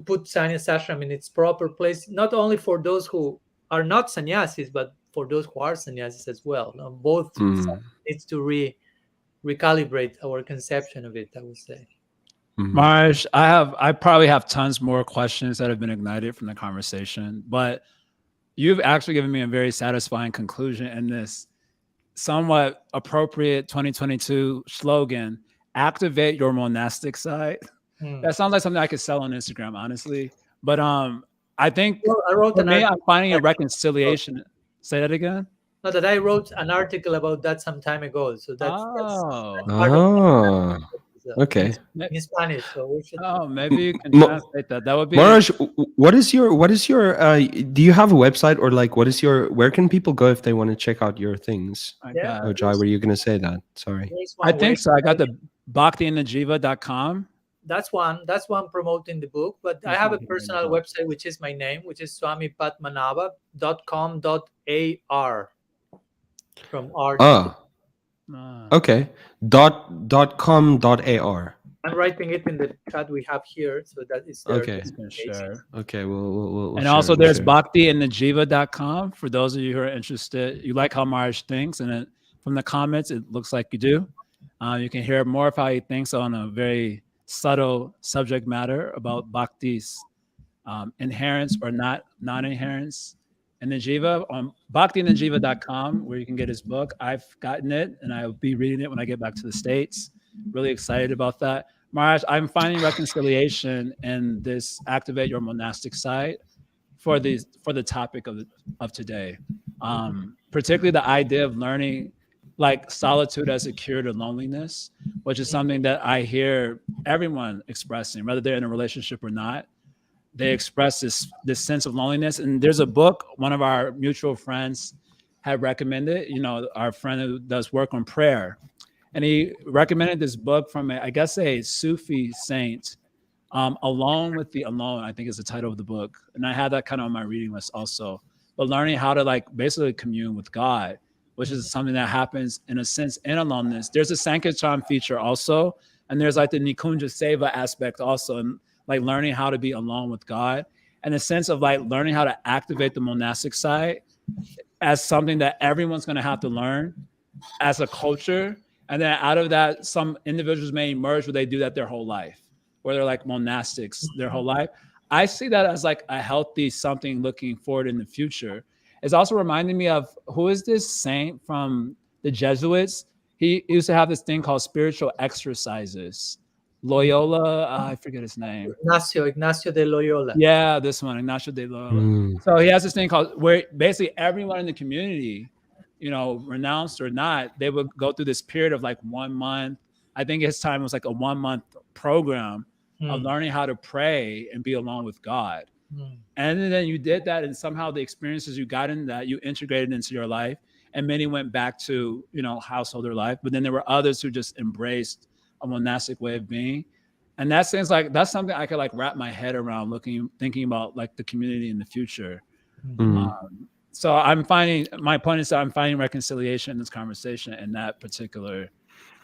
put sannyas ashram in its proper place, not only for those who are not sannyasis, but for those who are sannyasis as well. Now, both Mm. needs to recalibrate our conception of it, I would say. Mm. Maharaj, I probably have tons more questions that have been ignited from the conversation, but you've actually given me a very satisfying conclusion in this somewhat appropriate 2022 slogan, activate your monastic side. That sounds like something I could sell on Instagram, honestly. But I think Well, I wrote for an me, I'm article. finding a reconciliation. Say that again. No, that I wrote an article about that some time ago. So that's Oh, part of Ah, okay. in Spanish. So we should. oh, maybe you can Mo- translate that. That would be Maharaj, what is your do you have a website, or like where can people go if they want to check out your things? I Yeah. got Oh, it. Jai, were you going to say that? Sorry. There's I one think way. so. I got the bhaktiinajiva.com. That's one. That's one promoting the book. But I have a personal website, which is my name, which is swamipadmanabha.com.ar. From art. Ah, okay. .com.ar. I'm writing it in the chat we have here, so that is there. Okay. Sure. Okay, we'll And share also it, there's we'll share it. bhaktiinajiva.com for those of you who are interested. You like how Maharaj thinks, and from the comments, it looks like you do. You can hear more of how he thinks on a very subtle subject matter about bhakti's inherence or not non-inherence. And Najiva on bhaktiinajiva.com, where you can get his book. I've gotten it, and I'll be reading it when I get back to the States. Really excited about that. Maharaj, I'm finding reconciliation in this activate your monastic side for the topic of today. Particularly the idea of learning like solitude as a cure to loneliness, which is something that I hear everyone expressing, whether they're in a relationship or not. They express this sense of loneliness. And there's a book one of our mutual friends had recommended, our friend who does work on prayer. And he recommended this book from, I guess, a Sufi saint, Alone with the Alone, I think is the title of the book. And I had that kind of on my reading list also. But learning how to like basically commune with God, which is something that happens in a sense in aloneness. There's a Sankirtan feature also. And there's like the Nikunja Seva aspect also. And like learning how to be alone with God, and a sense of like learning how to activate the monastic side as something that everyone's going to have to learn as a culture. And then out of that, some individuals may emerge where they do that their whole life, where they're like monastics their whole life. I see that as like a healthy something looking forward in the future. It's also reminding me of, who is this saint from the Jesuits? He used to have this thing called spiritual exercises. Loyola, I forget his name. Ignacio de Loyola. Yeah, this one, Ignacio de Loyola. So he has this thing called where basically everyone in the community, renounced or not, they would go through this period of like 1 month. I think his time was like a 1 month program of learning how to pray and be alone with God. And then you did that, and somehow the experiences you got in that, you integrated into your life. And many went back to, householder life. But then there were others who just embraced a monastic way of being. And that seems like that's something I could like wrap my head around thinking about like the community in the future. So my point is that I'm finding reconciliation in this conversation and that particular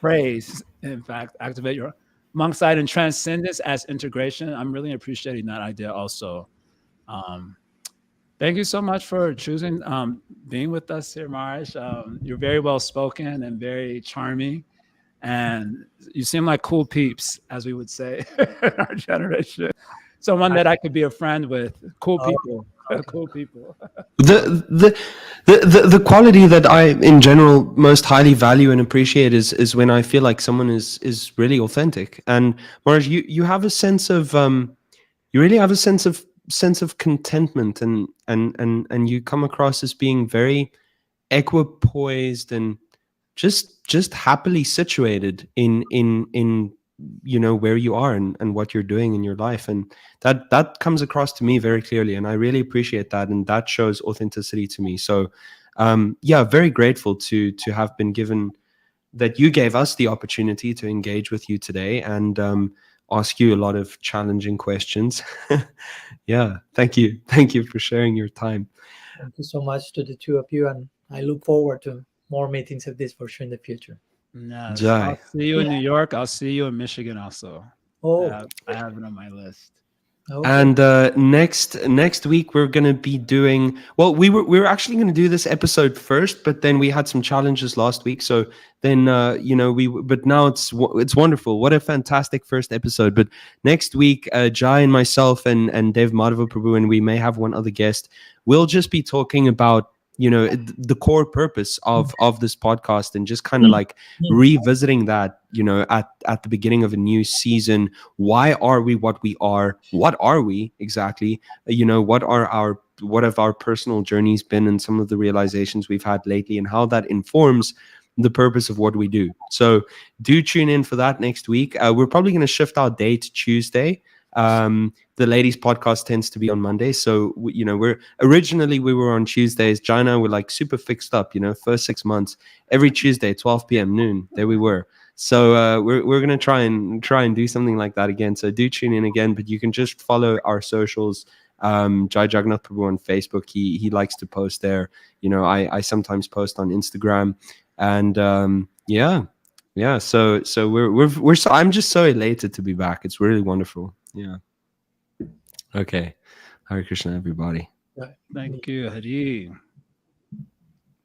phrase. In fact, activate your monk side and transcendence as integration. I'm really appreciating that idea also. Thank you so much for choosing being with us here, Maharaj. You're very well spoken and very charming. And you seem like cool peeps, as we would say in our generation. Someone that I could be a friend with. Cool people. Cool people. The quality that I in general most highly value and appreciate is when I feel like someone is really authentic. And Maharaj, you have a sense of you really have a sense of contentment, and you come across as being very equipoised and just happily situated in where you are and what you're doing in your life, and that comes across to me very clearly, and I really appreciate that, and that shows authenticity to me. So very grateful to have been given that you gave us the opportunity to engage with you today, and ask you a lot of challenging questions. Yeah, thank you for sharing your time. Thank you so much to the two of you, and I look forward to more meetings of this for sure in the future. Yes, I'll Jai. see you in New York. I'll see you in Michigan also. Oh, I have it on my list. okay. And next week we're gonna be doing, well, we were actually gonna do this episode first, but then we had some challenges last week. So then but now it's wonderful. What a fantastic first episode. But next week, Jai and myself and Dev Madhava Prabhu, and we may have one other guest, we'll just be talking about the core purpose of this podcast, and just kind of like revisiting that, at the beginning of a new season. Why are we what we are? What are we exactly? What have our personal journeys been, and some of the realizations we've had lately, and how that informs the purpose of what we do. So do tune in for that next week. We're probably going to shift our day to Tuesday. The ladies podcast tends to be on Monday, so we were on Tuesdays. Jai and I were like super fixed up, first 6 months, every Tuesday 12 p.m. noon, there we were. So we're gonna try and do something like that again. So do tune in again, but you can just follow our socials. Jai Jagannath Prabhu on Facebook. He likes to post there. I sometimes post on Instagram, and yeah. So we're so, I'm just so elated to be back. It's really wonderful. Yeah. Okay. Hare Krishna, everybody. Right. Thank you, Hari.